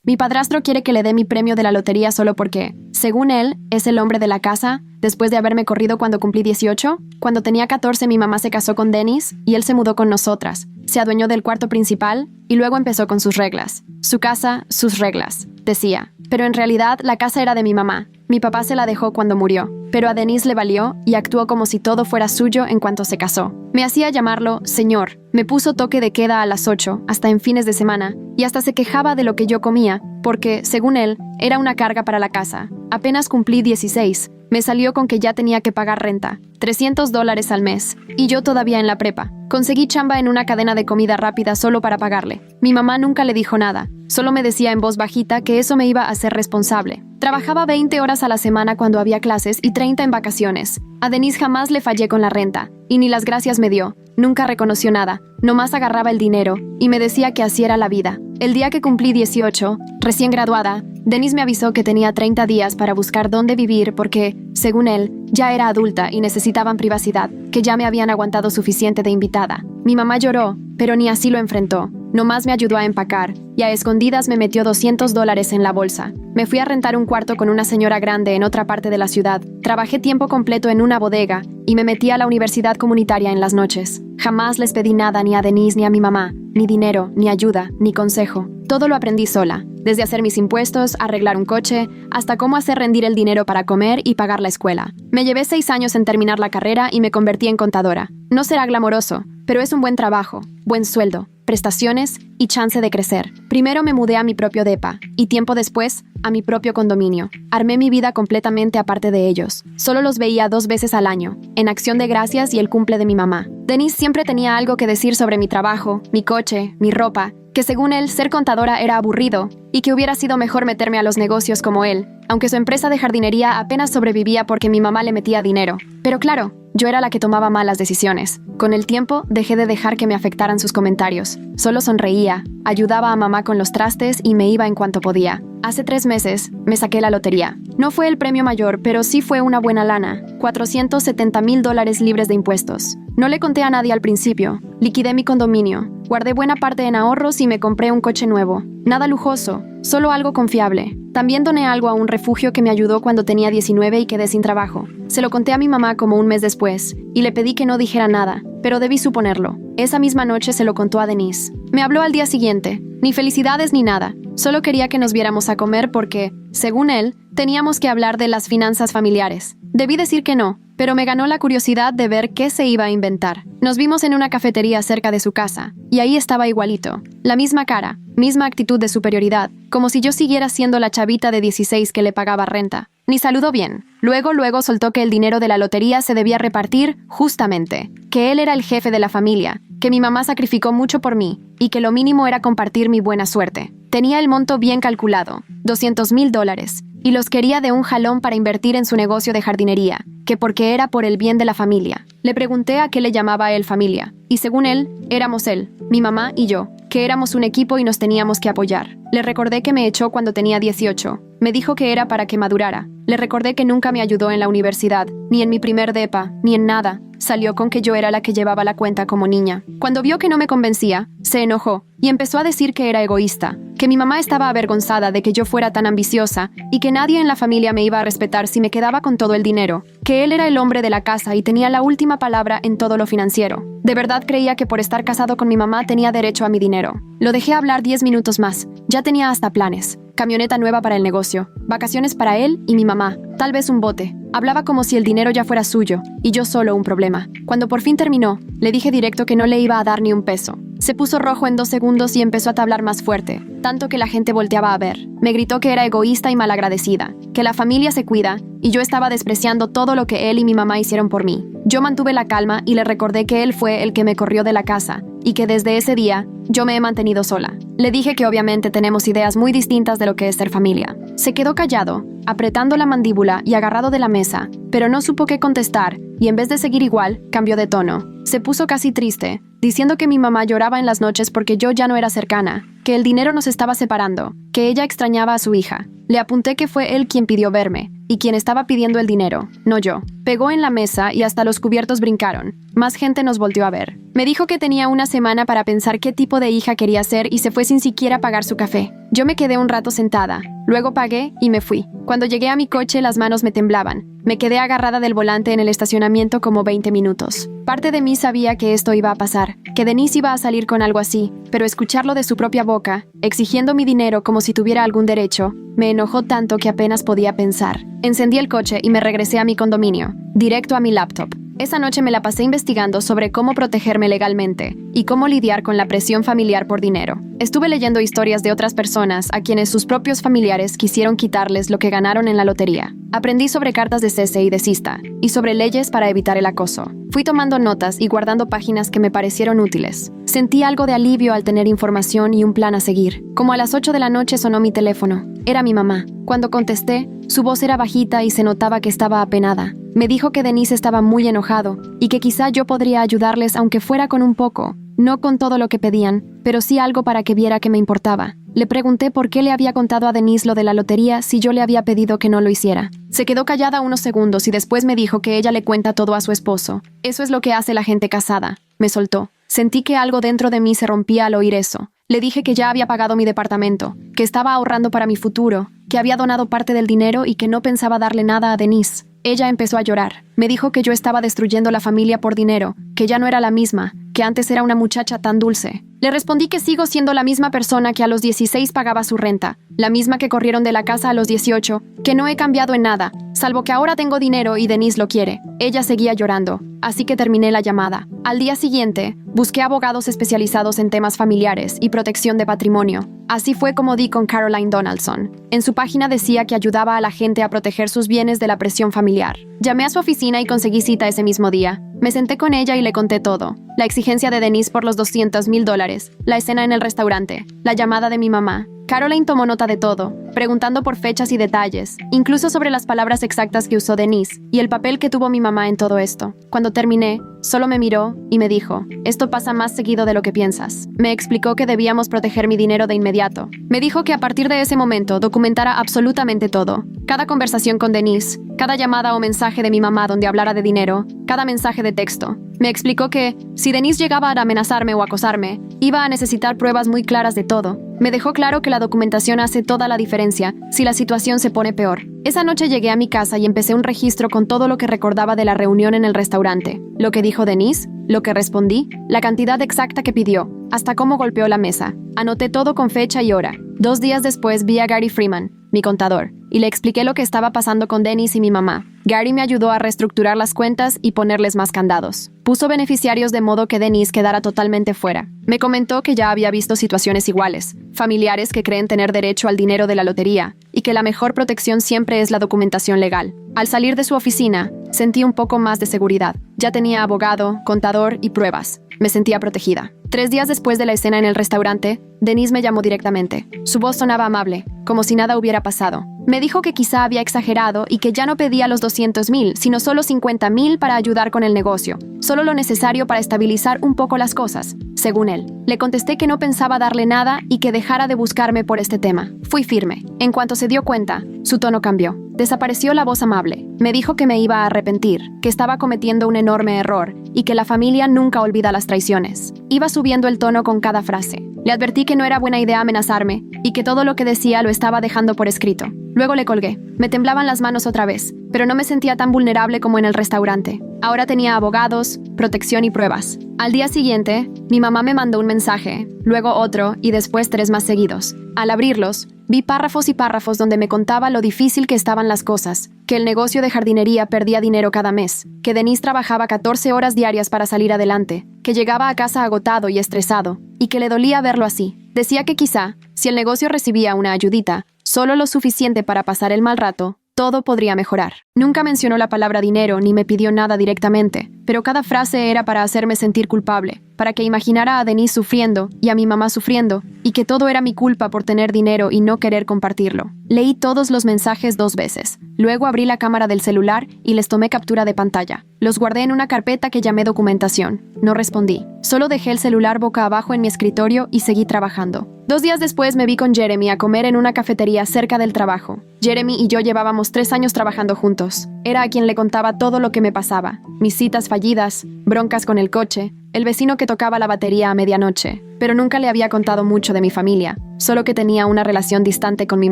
Mi padrastro quiere que le dé mi premio de la lotería solo porque, según él, es el hombre de la casa, después de haberme corrido cuando cumplí 18. Cuando tenía 14 mi mamá se casó con Dennis y él se mudó con nosotras. Se adueñó del cuarto principal y luego empezó con sus reglas. Su casa, sus reglas, decía. Pero en realidad la casa era de mi mamá. Mi papá se la dejó cuando murió, pero a Denise le valió y actuó como si todo fuera suyo en cuanto se casó. Me hacía llamarlo señor, me puso toque de queda a las 8, hasta en fines de semana, y hasta se quejaba de lo que yo comía, porque, según él, era una carga para la casa. Apenas cumplí 16, me salió con que ya tenía que pagar renta, $300 al mes, y yo todavía en la prepa. Conseguí chamba en una cadena de comida rápida solo para pagarle. Mi mamá nunca le dijo nada, solo me decía en voz bajita que eso me iba a hacer responsable. Trabajaba 20 horas a la semana cuando había clases y 30 en vacaciones. A Denise jamás le fallé con la renta, y ni las gracias me dio. Nunca reconoció nada, nomás agarraba el dinero y me decía que así era la vida. El día que cumplí 18, recién graduada, Denise me avisó que tenía 30 días para buscar dónde vivir porque, según él, ya era adulta y necesitaban privacidad, que ya me habían aguantado suficiente de invitada. Mi mamá lloró, pero ni así lo enfrentó. Nomás me ayudó a empacar, y a escondidas me metió $200 en la bolsa. Me fui a rentar un cuarto con una señora grande en otra parte de la ciudad. Trabajé tiempo completo en una bodega, y me metí a la universidad comunitaria en las noches. Jamás les pedí nada ni a Denise ni a mi mamá, ni dinero, ni ayuda, ni consejo. Todo lo aprendí sola, desde hacer mis impuestos, arreglar un coche, hasta cómo hacer rendir el dinero para comer y pagar la escuela. Me llevé 6 años en terminar la carrera y me convertí en contadora. No será glamoroso, pero es un buen trabajo, buen sueldo, prestaciones y chance de crecer. Primero me mudé a mi propio depa, y tiempo después, a mi propio condominio. Armé mi vida completamente aparte de ellos. Solo los veía 2 veces al año, en Acción de Gracias y el cumple de mi mamá. Denise siempre tenía algo que decir sobre mi trabajo, mi coche, mi ropa, que según él ser contadora era aburrido y que hubiera sido mejor meterme a los negocios como él, aunque su empresa de jardinería apenas sobrevivía porque mi mamá le metía dinero. Pero claro, yo era la que tomaba malas decisiones. Con el tiempo, dejé de dejar que me afectaran sus comentarios. Solo sonreía, ayudaba a mamá con los trastes y me iba en cuanto podía. Hace 3 meses, me saqué la lotería. No fue el premio mayor, pero sí fue una buena lana. $470,000 libres de impuestos. No le conté a nadie al principio. Liquidé mi condominio. Guardé buena parte en ahorros y me compré un coche nuevo. Nada lujoso, solo algo confiable. También doné algo a un refugio que me ayudó cuando tenía 19 y quedé sin trabajo. Se lo conté a mi mamá como un mes después, y le pedí que no dijera nada, pero debí suponerlo. Esa misma noche se lo contó a Denise. Me habló al día siguiente. Ni felicidades ni nada. Solo quería que nos viéramos a comer porque, según él, teníamos que hablar de las finanzas familiares. Debí decir que no, pero me ganó la curiosidad de ver qué se iba a inventar. Nos vimos en una cafetería cerca de su casa, y ahí estaba igualito. La misma cara, misma actitud de superioridad, como si yo siguiera siendo la chavita de 16 que le pagaba renta. Ni saludó bien. Luego soltó que el dinero de la lotería se debía repartir justamente, que él era el jefe de la familia, que mi mamá sacrificó mucho por mí, y que lo mínimo era compartir mi buena suerte. Tenía el monto bien calculado, $200,000, y los quería de un jalón para invertir en su negocio de jardinería, que porque era por el bien de la familia. Le pregunté a qué le llamaba él familia, y según él, éramos él, mi mamá y yo, que éramos un equipo y nos teníamos que apoyar. Le recordé que me echó cuando tenía 18. Me dijo que era para que madurara. Le recordé que nunca me ayudó en la universidad, ni en mi primer depa, ni en nada. Salió con que yo era la que llevaba la cuenta como niña. Cuando vio que no me convencía, se enojó y empezó a decir que era egoísta, que mi mamá estaba avergonzada de que yo fuera tan ambiciosa y que nadie en la familia me iba a respetar si me quedaba con todo el dinero, que él era el hombre de la casa y tenía la última palabra en todo lo financiero. De verdad creía que por estar casado con mi mamá tenía derecho a mi dinero. Lo dejé hablar 10 minutos más. Ya tenía hasta planes. Camioneta nueva para el negocio, vacaciones para él y mi mamá, tal vez un bote. Hablaba como si el dinero ya fuera suyo, y yo solo un problema. Cuando por fin terminó, le dije directo que no le iba a dar ni un peso. Se puso rojo en 2 segundos y empezó a hablar más fuerte, tanto que la gente volteaba a ver. Me gritó que era egoísta y malagradecida, que la familia se cuida, y yo estaba despreciando todo lo que él y mi mamá hicieron por mí. Yo mantuve la calma y le recordé que él fue el que me corrió de la casa, y que desde ese día, yo me he mantenido sola. Le dije que obviamente tenemos ideas muy distintas de lo que es ser familia. Se quedó callado, apretando la mandíbula y agarrado de la mesa, pero no supo qué contestar, y en vez de seguir igual, cambió de tono. Se puso casi triste, diciendo que mi mamá lloraba en las noches porque yo ya no era cercana, que el dinero nos estaba separando, que ella extrañaba a su hija. Le apunté que fue él quien pidió verme, y quien estaba pidiendo el dinero, no yo. Pegó en la mesa y hasta los cubiertos brincaron. Más gente nos volteó a ver. Me dijo que tenía una semana para pensar qué tipo de hija quería ser y se fue sin siquiera pagar su café. Yo me quedé un rato sentada, luego pagué y me fui. Cuando llegué a mi coche las manos me temblaban. Me quedé agarrada del volante en el estacionamiento como 20 minutos. Parte de mí sabía que esto iba a pasar, que Denise iba a salir con algo así, pero escucharlo de su propia boca, exigiendo mi dinero como si tuviera algún derecho, me enojó tanto que apenas podía pensar. Encendí el coche y me regresé a mi condominio, directo a mi laptop. Esa noche me la pasé investigando sobre cómo protegerme legalmente y cómo lidiar con la presión familiar por dinero. Estuve leyendo historias de otras personas a quienes sus propios familiares quisieron quitarles lo que ganaron en la lotería. Aprendí sobre cartas de cese y desista, y sobre leyes para evitar el acoso. Fui tomando notas y guardando páginas que me parecieron útiles. Sentí algo de alivio al tener información y un plan a seguir. Como a las 8 de la noche sonó mi teléfono. Era mi mamá. Cuando contesté, su voz era bajita y se notaba que estaba apenada. Me dijo que Denise estaba muy enojado y que quizá yo podría ayudarles aunque fuera con un poco. No con todo lo que pedían, pero sí algo para que viera que me importaba. Le pregunté por qué le había contado a Denise lo de la lotería si yo le había pedido que no lo hiciera. Se quedó callada unos segundos y después me dijo que ella le cuenta todo a su esposo. Eso es lo que hace la gente casada. Me soltó. Sentí que algo dentro de mí se rompía al oír eso. Le dije que ya había pagado mi departamento, que estaba ahorrando para mi futuro, que había donado parte del dinero y que no pensaba darle nada a Denise. Ella empezó a llorar. Me dijo que yo estaba destruyendo la familia por dinero, que ya no era la misma, que antes era una muchacha tan dulce. Le respondí que sigo siendo la misma persona que a los 16 pagaba su renta, la misma que corrieron de la casa a los 18, que no he cambiado en nada, salvo que ahora tengo dinero y Denise lo quiere. Ella seguía llorando, así que terminé la llamada. Al día siguiente, busqué abogados especializados en temas familiares y protección de patrimonio. Así fue como di con Caroline Donaldson. En su página decía que ayudaba a la gente a proteger sus bienes de la presión familiar. Llamé a su oficina y conseguí cita ese mismo día. Me senté con ella y le conté todo. La exigencia de Denise por los $200,000, la escena en el restaurante, la llamada de mi mamá. Caroline tomó nota de todo, preguntando por fechas y detalles, incluso sobre las palabras exactas que usó Denise y el papel que tuvo mi mamá en todo esto. Cuando terminé, solo me miró y me dijo, esto pasa más seguido de lo que piensas. Me explicó que debíamos proteger mi dinero de inmediato. Me dijo que a partir de ese momento documentara absolutamente todo. Cada conversación con Denise, cada llamada o mensaje de mi mamá donde hablara de dinero, cada mensaje de texto. Me explicó que, si Denise llegaba a amenazarme o acosarme, iba a necesitar pruebas muy claras de todo. Me dejó claro que la documentación hace toda la diferencia si la situación se pone peor. Esa noche llegué a mi casa y empecé un registro con todo lo que recordaba de la reunión en el restaurante. Lo que dijo Denise, lo que respondí, la cantidad exacta que pidió, hasta cómo golpeó la mesa. Anoté todo con fecha y hora. 2 días después vi a Gary Freeman, mi contador, y le expliqué lo que estaba pasando con Denise y mi mamá. Gary me ayudó a reestructurar las cuentas y ponerles más candados. Puso beneficiarios de modo que Denise quedara totalmente fuera. Me comentó que ya había visto situaciones iguales, familiares que creen tener derecho al dinero de la lotería, y que la mejor protección siempre es la documentación legal. Al salir de su oficina, sentí un poco más de seguridad. Ya tenía abogado, contador y pruebas. Me sentía protegida. 3 días después de la escena en el restaurante, Denise me llamó directamente. Su voz sonaba amable, como si nada hubiera pasado. Me dijo que quizá había exagerado y que ya no pedía los 200,000, sino solo 50,000 para ayudar con el negocio. Solo lo necesario para estabilizar un poco las cosas, según él. Le contesté que no pensaba darle nada y que dejara de buscarme por este tema. Fui firme. En cuanto se dio cuenta, su tono cambió. Desapareció la voz amable. Me dijo que me iba a arrepentir, que estaba cometiendo un enorme error y que la familia nunca olvida las traiciones. Iba subiendo el tono con cada frase. Le advertí que no era buena idea amenazarme y que todo lo que decía lo estaba dejando por escrito. Luego le colgué. Me temblaban las manos otra vez, pero no me sentía tan vulnerable como en el restaurante. Ahora tenía abogados, protección y pruebas. Al día siguiente, mi mamá me mandó un mensaje, luego otro y después 3 más seguidos. Al abrirlos, vi párrafos y párrafos donde me contaba lo difícil que estaban las cosas, que el negocio de jardinería perdía dinero cada mes, que Denise trabajaba 14 horas diarias para salir adelante, que llegaba a casa agotado y estresado, y que le dolía verlo así. Decía que quizá, si el negocio recibía una ayudita, solo lo suficiente para pasar el mal rato, todo podría mejorar. Nunca mencionó la palabra dinero ni me pidió nada directamente, pero cada frase era para hacerme sentir culpable, para que imaginara a Denise sufriendo y a mi mamá sufriendo, y que todo era mi culpa por tener dinero y no querer compartirlo. Leí todos los mensajes 2 veces. Luego abrí la cámara del celular y les tomé captura de pantalla. Los guardé en una carpeta que llamé documentación. No respondí. Solo dejé el celular boca abajo en mi escritorio y seguí trabajando. 2 días después me vi con Jeremy a comer en una cafetería cerca del trabajo. Jeremy y yo llevábamos 3 años trabajando juntos. Era a quien le contaba todo lo que me pasaba. Mis citas fallidas, broncas con el coche, el vecino que tocaba la batería a medianoche. Pero nunca le había contado mucho de mi familia, solo que tenía una relación distante con mi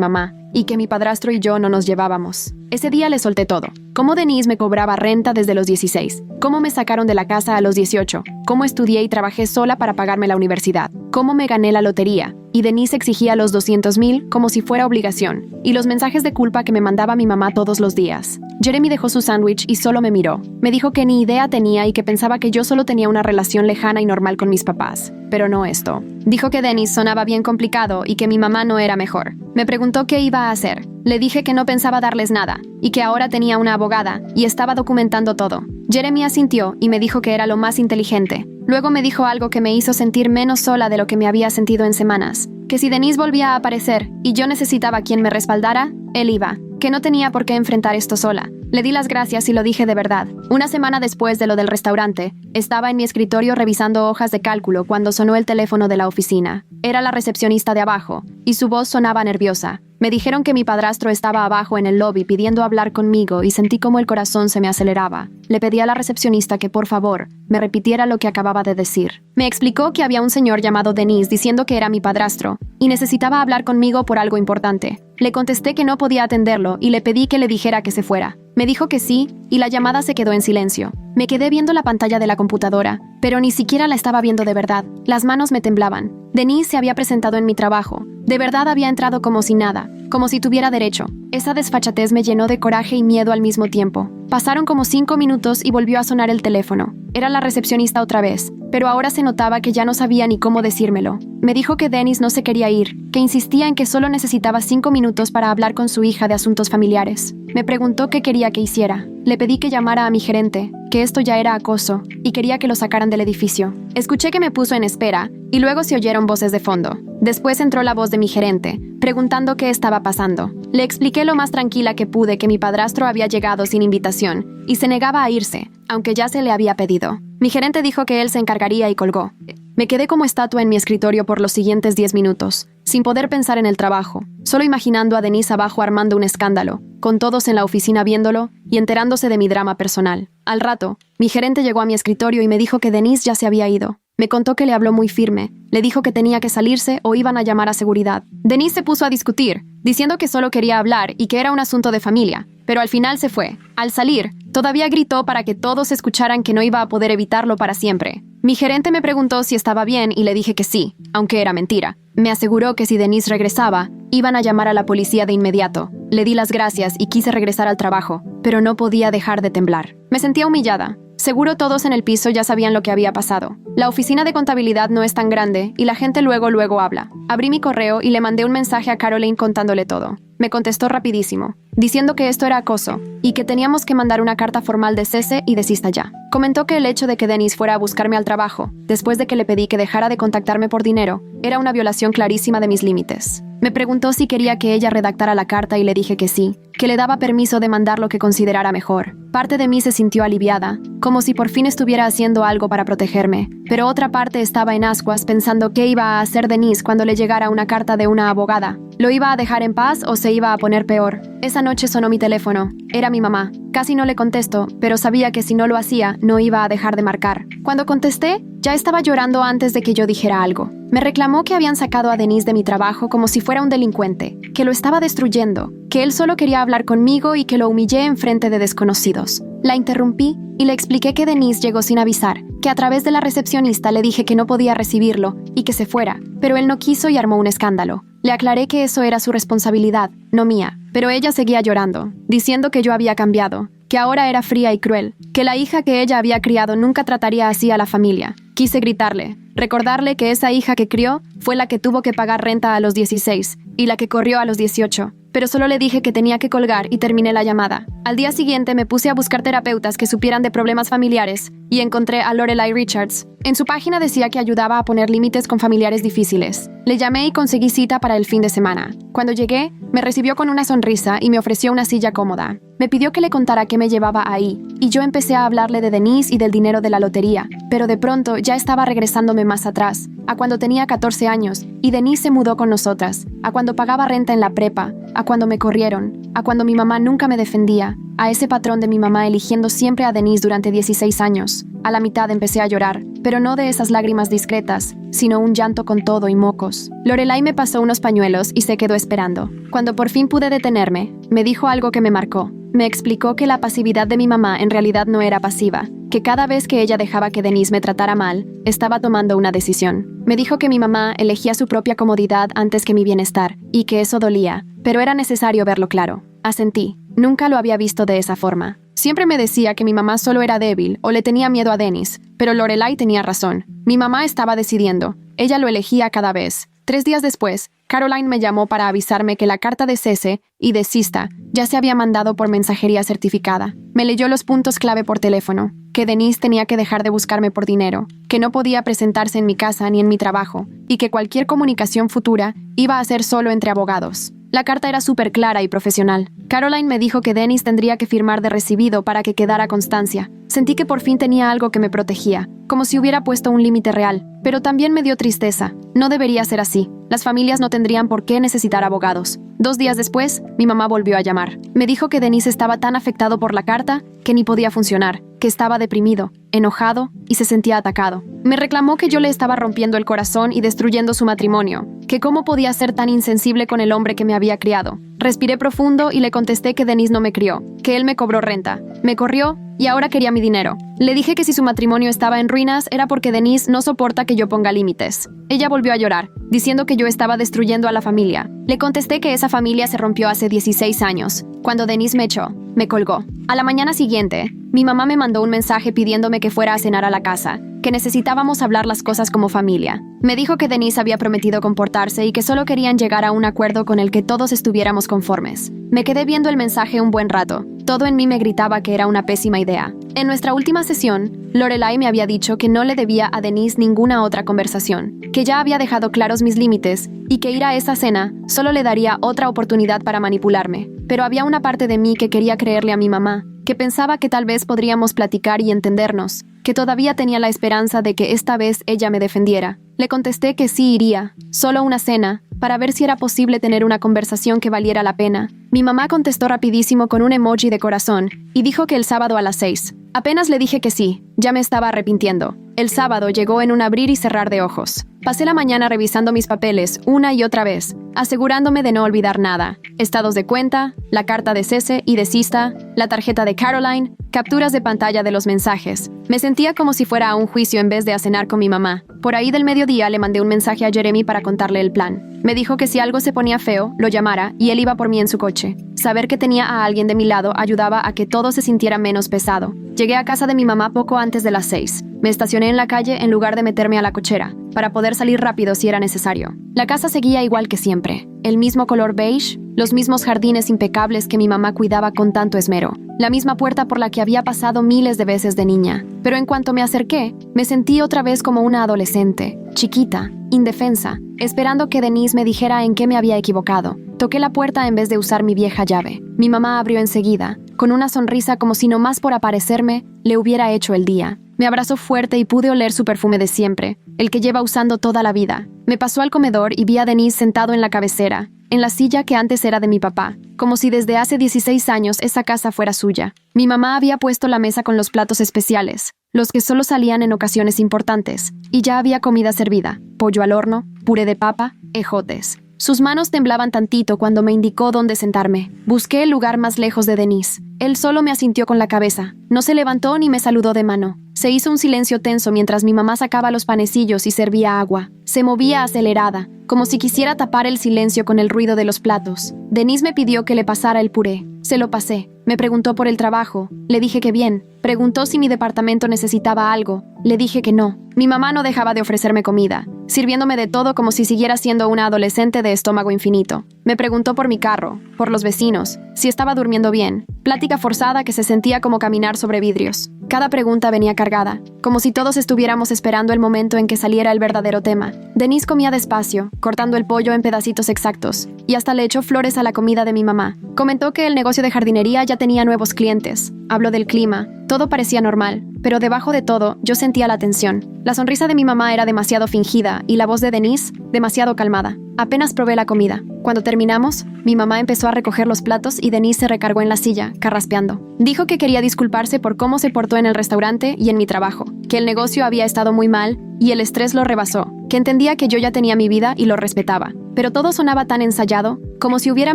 mamá y que mi padrastro y yo no nos llevábamos. Ese día le solté todo. Cómo Denise me cobraba renta desde los 16, cómo me sacaron de la casa a los 18, cómo estudié y trabajé sola para pagarme la universidad, cómo me gané la lotería, y Denise exigía los 200,000 como si fuera obligación, y los mensajes de culpa que me mandaba mi mamá todos los días. Jeremy dejó su sándwich y solo me miró. Me dijo que ni idea tenía y que pensaba que yo solo tenía una relación lejana y normal con mis papás. Pero no esto. Dijo que Denise sonaba bien complicado y que mi mamá no era mejor. Me preguntó qué iba a hacer. Le dije que no pensaba darles nada y que ahora tenía una abogada y estaba documentando todo. Jeremy asintió y me dijo que era lo más inteligente. Luego me dijo algo que me hizo sentir menos sola de lo que me había sentido en semanas. Que si Denise volvía a aparecer y yo necesitaba quien me respaldara, él iba. Que no tenía por qué enfrentar esto sola. Le di las gracias y lo dije de verdad. Una semana después de lo del restaurante, estaba en mi escritorio revisando hojas de cálculo cuando sonó el teléfono de la oficina. Era la recepcionista de abajo, y su voz sonaba nerviosa. Me dijeron que mi padrastro estaba abajo en el lobby pidiendo hablar conmigo y sentí como el corazón se me aceleraba. Le pedí a la recepcionista que por favor me repitiera lo que acababa de decir. Me explicó que había un señor llamado Denise diciendo que era mi padrastro y necesitaba hablar conmigo por algo importante. Le contesté que no podía atenderlo y le pedí que le dijera que se fuera. Me dijo que sí y la llamada se quedó en silencio. Me quedé viendo la pantalla de la computadora, pero ni siquiera la estaba viendo de verdad. Las manos me temblaban. Denise se había presentado en mi trabajo. De verdad había entrado como si nada, como si tuviera derecho. Esa desfachatez me llenó de coraje y miedo al mismo tiempo. Pasaron como 5 minutos y volvió a sonar el teléfono. Era la recepcionista otra vez, pero ahora se notaba que ya no sabía ni cómo decírmelo. Me dijo que Denise no se quería ir, que insistía en que solo necesitaba 5 minutos para hablar con su hija de asuntos familiares. Me preguntó qué quería que hiciera. Le pedí que llamara a mi gerente, que esto ya era acoso, y quería que lo sacaran del edificio. Escuché que me puso en espera, y luego se oyeron voces de fondo. Después entró la voz de mi gerente, preguntando qué estaba pasando. Le expliqué lo más tranquila que pude que mi padrastro había llegado sin invitación, y se negaba a irse, aunque ya se le había pedido. Mi gerente dijo que él se encargaría y colgó. Me quedé como estatua en mi escritorio por los siguientes 10 minutos, sin poder pensar en el trabajo, solo imaginando a Denise abajo armando un escándalo, con todos en la oficina viéndolo y enterándose de mi drama personal. Al rato, mi gerente llegó a mi escritorio y me dijo que Denise ya se había ido. Me contó que le habló muy firme, le dijo que tenía que salirse o iban a llamar a seguridad. Denise se puso a discutir, diciendo que solo quería hablar y que era un asunto de familia, pero al final se fue. Al salir, todavía gritó para que todos escucharan que no iba a poder evitarlo para siempre. Mi gerente me preguntó si estaba bien y le dije que sí, aunque era mentira. Me aseguró que si Denise regresaba, iban a llamar a la policía de inmediato. Le di las gracias y quise regresar al trabajo, pero no podía dejar de temblar. Me sentía humillada. Seguro todos en el piso ya sabían lo que había pasado. La oficina de contabilidad no es tan grande y la gente luego habla. Abrí mi correo y le mandé un mensaje a Caroline contándole todo. Me contestó rapidísimo, diciendo que esto era acoso y que teníamos que mandar una carta formal de cese y desista ya. Comentó que el hecho de que Denise fuera a buscarme al trabajo, después de que le pedí que dejara de contactarme por dinero, era una violación clarísima de mis límites. Me preguntó si quería que ella redactara la carta y le dije que sí, que le daba permiso de mandar lo que considerara mejor. Parte de mí se sintió aliviada, como si por fin estuviera haciendo algo para protegerme, pero otra parte estaba en ascuas pensando qué iba a hacer Denise cuando le llegara una carta de una abogada. ¿Lo iba a dejar en paz o se iba a poner peor? Esa noche sonó mi teléfono. Era mi mamá. Casi no le contesto, pero sabía que si no lo hacía, no iba a dejar de marcar. Cuando contesté, ya estaba llorando antes de que yo dijera algo. Me reclamó que habían sacado a Denise de mi trabajo como si fuera un delincuente, que lo estaba destruyendo, que él solo quería hablar conmigo y que lo humillé en frente de desconocidos. La interrumpí y le expliqué que Denise llegó sin avisar, que a través de la recepcionista le dije que no podía recibirlo y que se fuera, pero él no quiso y armó un escándalo. Le aclaré que eso era su responsabilidad, no mía, pero ella seguía llorando, diciendo que yo había cambiado, que ahora era fría y cruel, que la hija que ella había criado nunca trataría así a la familia. Quise gritarle, Recordarle que esa hija que crió fue la que tuvo que pagar renta a los 16 y la que corrió a los 18. Pero solo le dije que tenía que colgar y terminé la llamada. Al día siguiente me puse a buscar terapeutas que supieran de problemas familiares y encontré a Lorelai Richards. En su página decía que ayudaba a poner límites con familiares difíciles. Le llamé y conseguí cita para el fin de semana. Cuando llegué, me recibió con una sonrisa y me ofreció una silla cómoda. Me pidió que le contara qué me llevaba ahí, y yo empecé a hablarle de Denise y del dinero de la lotería, pero de pronto ya estaba regresándome más atrás, a cuando tenía 14 años, y Denise se mudó con nosotras, a cuando pagaba renta en la prepa, a cuando me corrieron, a cuando mi mamá nunca me defendía, a ese patrón de mi mamá eligiendo siempre a Denise durante 16 años. A la mitad empecé a llorar, pero no de esas lágrimas discretas, sino un llanto con todo y mocos. Lorelai me pasó unos pañuelos y se quedó esperando. Cuando por fin pude detenerme, me dijo algo que me marcó. Me explicó que la pasividad de mi mamá en realidad no era pasiva, que cada vez que ella dejaba que Denise me tratara mal, estaba tomando una decisión. Me dijo que mi mamá elegía su propia comodidad antes que mi bienestar, y que eso dolía, pero era necesario verlo claro. Asentí. Nunca lo había visto de esa forma. Siempre me decía que mi mamá solo era débil o le tenía miedo a Dennis, pero Lorelai tenía razón. Mi mamá estaba decidiendo. Ella lo elegía cada vez. 3 días después, Caroline me llamó para avisarme que la carta de cese y de Sista ya se había mandado por mensajería certificada. Me leyó los puntos clave por teléfono, que Denise tenía que dejar de buscarme por dinero, que no podía presentarse en mi casa ni en mi trabajo, y que cualquier comunicación futura iba a ser solo entre abogados. La carta era súper clara y profesional. Caroline me dijo que Dennis tendría que firmar de recibido para que quedara constancia. Sentí que por fin tenía algo que me protegía, como si hubiera puesto un límite real, pero también me dio tristeza. No debería ser así. Las familias no tendrían por qué necesitar abogados. 2 días después, mi mamá volvió a llamar. Me dijo que Dennis estaba tan afectado por la carta que ni podía funcionar, que estaba deprimido, enojado y se sentía atacado. Me reclamó que yo le estaba rompiendo el corazón y destruyendo su matrimonio, que cómo podía ser tan insensible con el hombre que me había criado. Respiré profundo y le contesté que Dennis no me crió, que él me cobró renta, me corrió y ahora quería mi dinero. Le dije que si su matrimonio estaba en ruinas era porque Denise no soporta que yo ponga límites. Ella volvió a llorar, diciendo que yo estaba destruyendo a la familia. Le contesté que esa familia se rompió hace 16 años, cuando Denise me echó. Me colgó. A la mañana siguiente, mi mamá me mandó un mensaje pidiéndome que fuera a cenar a la casa, que necesitábamos hablar las cosas como familia. Me dijo que Denise había prometido comportarse y que solo querían llegar a un acuerdo con el que todos estuviéramos conformes. Me quedé viendo el mensaje un buen rato. Todo en mí me gritaba que era una pésima idea. En nuestra última sesión, Lorelai me había dicho que no le debía a Denise ninguna otra conversación, que ya había dejado claros mis límites y que ir a esa cena solo le daría otra oportunidad para manipularme. Pero había una parte de mí que quería creerle a mi mamá, que pensaba que tal vez podríamos platicar y entendernos, que todavía tenía la esperanza de que esta vez ella me defendiera. Le contesté que sí iría, solo una cena, para ver si era posible tener una conversación que valiera la pena. Mi mamá contestó rapidísimo con un emoji de corazón y dijo que el sábado a las 6. Apenas le dije que sí, ya me estaba arrepintiendo. El sábado llegó en un abrir y cerrar de ojos. Pasé la mañana revisando mis papeles una y otra vez, asegurándome de no olvidar nada. Estados de cuenta, la carta de cese y de Sista, la tarjeta de Caroline, capturas de pantalla de los mensajes. Me sentía como si fuera a un juicio en vez de a cenar con mi mamá. Por ahí del mediodía le mandé un mensaje a Jeremy para contarle el plan. Me dijo que si algo se ponía feo, lo llamara y él iba por mí en su coche. Saber que tenía a alguien de mi lado ayudaba a que todo se sintiera menos pesado. Llegué a casa de mi mamá poco antes de las 6. Me estacioné en la calle en lugar de meterme a la cochera, para poder salir rápido si era necesario. La casa seguía igual que siempre. El mismo color beige, los mismos jardines impecables que mi mamá cuidaba con tanto esmero, la misma puerta por la que había pasado miles de veces de niña. Pero en cuanto me acerqué, me sentí otra vez como una adolescente, chiquita, indefensa, esperando que Denise me dijera en qué me había equivocado. Toqué la puerta en vez de usar mi vieja llave. Mi mamá abrió enseguida, con una sonrisa como si nomás por aparecerme le hubiera hecho el día. Me abrazó fuerte y pude oler su perfume de siempre, el que lleva usando toda la vida. Me pasó al comedor y vi a Denise sentado en la cabecera, en la silla que antes era de mi papá, como si desde hace 16 años esa casa fuera suya. Mi mamá había puesto la mesa con los platos especiales, los que solo salían en ocasiones importantes, y ya había comida servida, pollo al horno, puré de papa, ejotes. Sus manos temblaban tantito cuando me indicó dónde sentarme. Busqué el lugar más lejos de Denise. Él solo me asintió con la cabeza. No se levantó ni me saludó de mano. Se hizo un silencio tenso mientras mi mamá sacaba los panecillos y servía agua. Se movía acelerada, como si quisiera tapar el silencio con el ruido de los platos. Denise me pidió que le pasara el puré. Se lo pasé. Me preguntó por el trabajo. Le dije que bien. Preguntó si mi departamento necesitaba algo. Le dije que no. Mi mamá no dejaba de ofrecerme comida, sirviéndome de todo como si siguiera siendo una adolescente de estómago infinito. Me preguntó por mi carro, por los vecinos, si estaba durmiendo bien. Plática forzada que se sentía como caminar sobre vidrios. Cada pregunta venía cargada, como si todos estuviéramos esperando el momento en que saliera el verdadero tema. Denise comía despacio, cortando el pollo en pedacitos exactos, y hasta le echó flores a la comida de mi mamá. Comentó que el negocio de jardinería ya tenía nuevos clientes. Habló del clima. Todo parecía normal, pero debajo de todo yo sentía la tensión. La sonrisa de mi mamá era demasiado fingida y la voz de Denise demasiado calmada. Apenas probé la comida. Cuando terminamos, mi mamá empezó a recoger los platos y Denise se recargó en la silla, carraspeando. Dijo que quería disculparse por cómo se portó en el restaurante y en mi trabajo, que el negocio había estado muy mal y el estrés lo rebasó, que entendía que yo ya tenía mi vida y lo respetaba. Pero todo sonaba tan ensayado, como si hubiera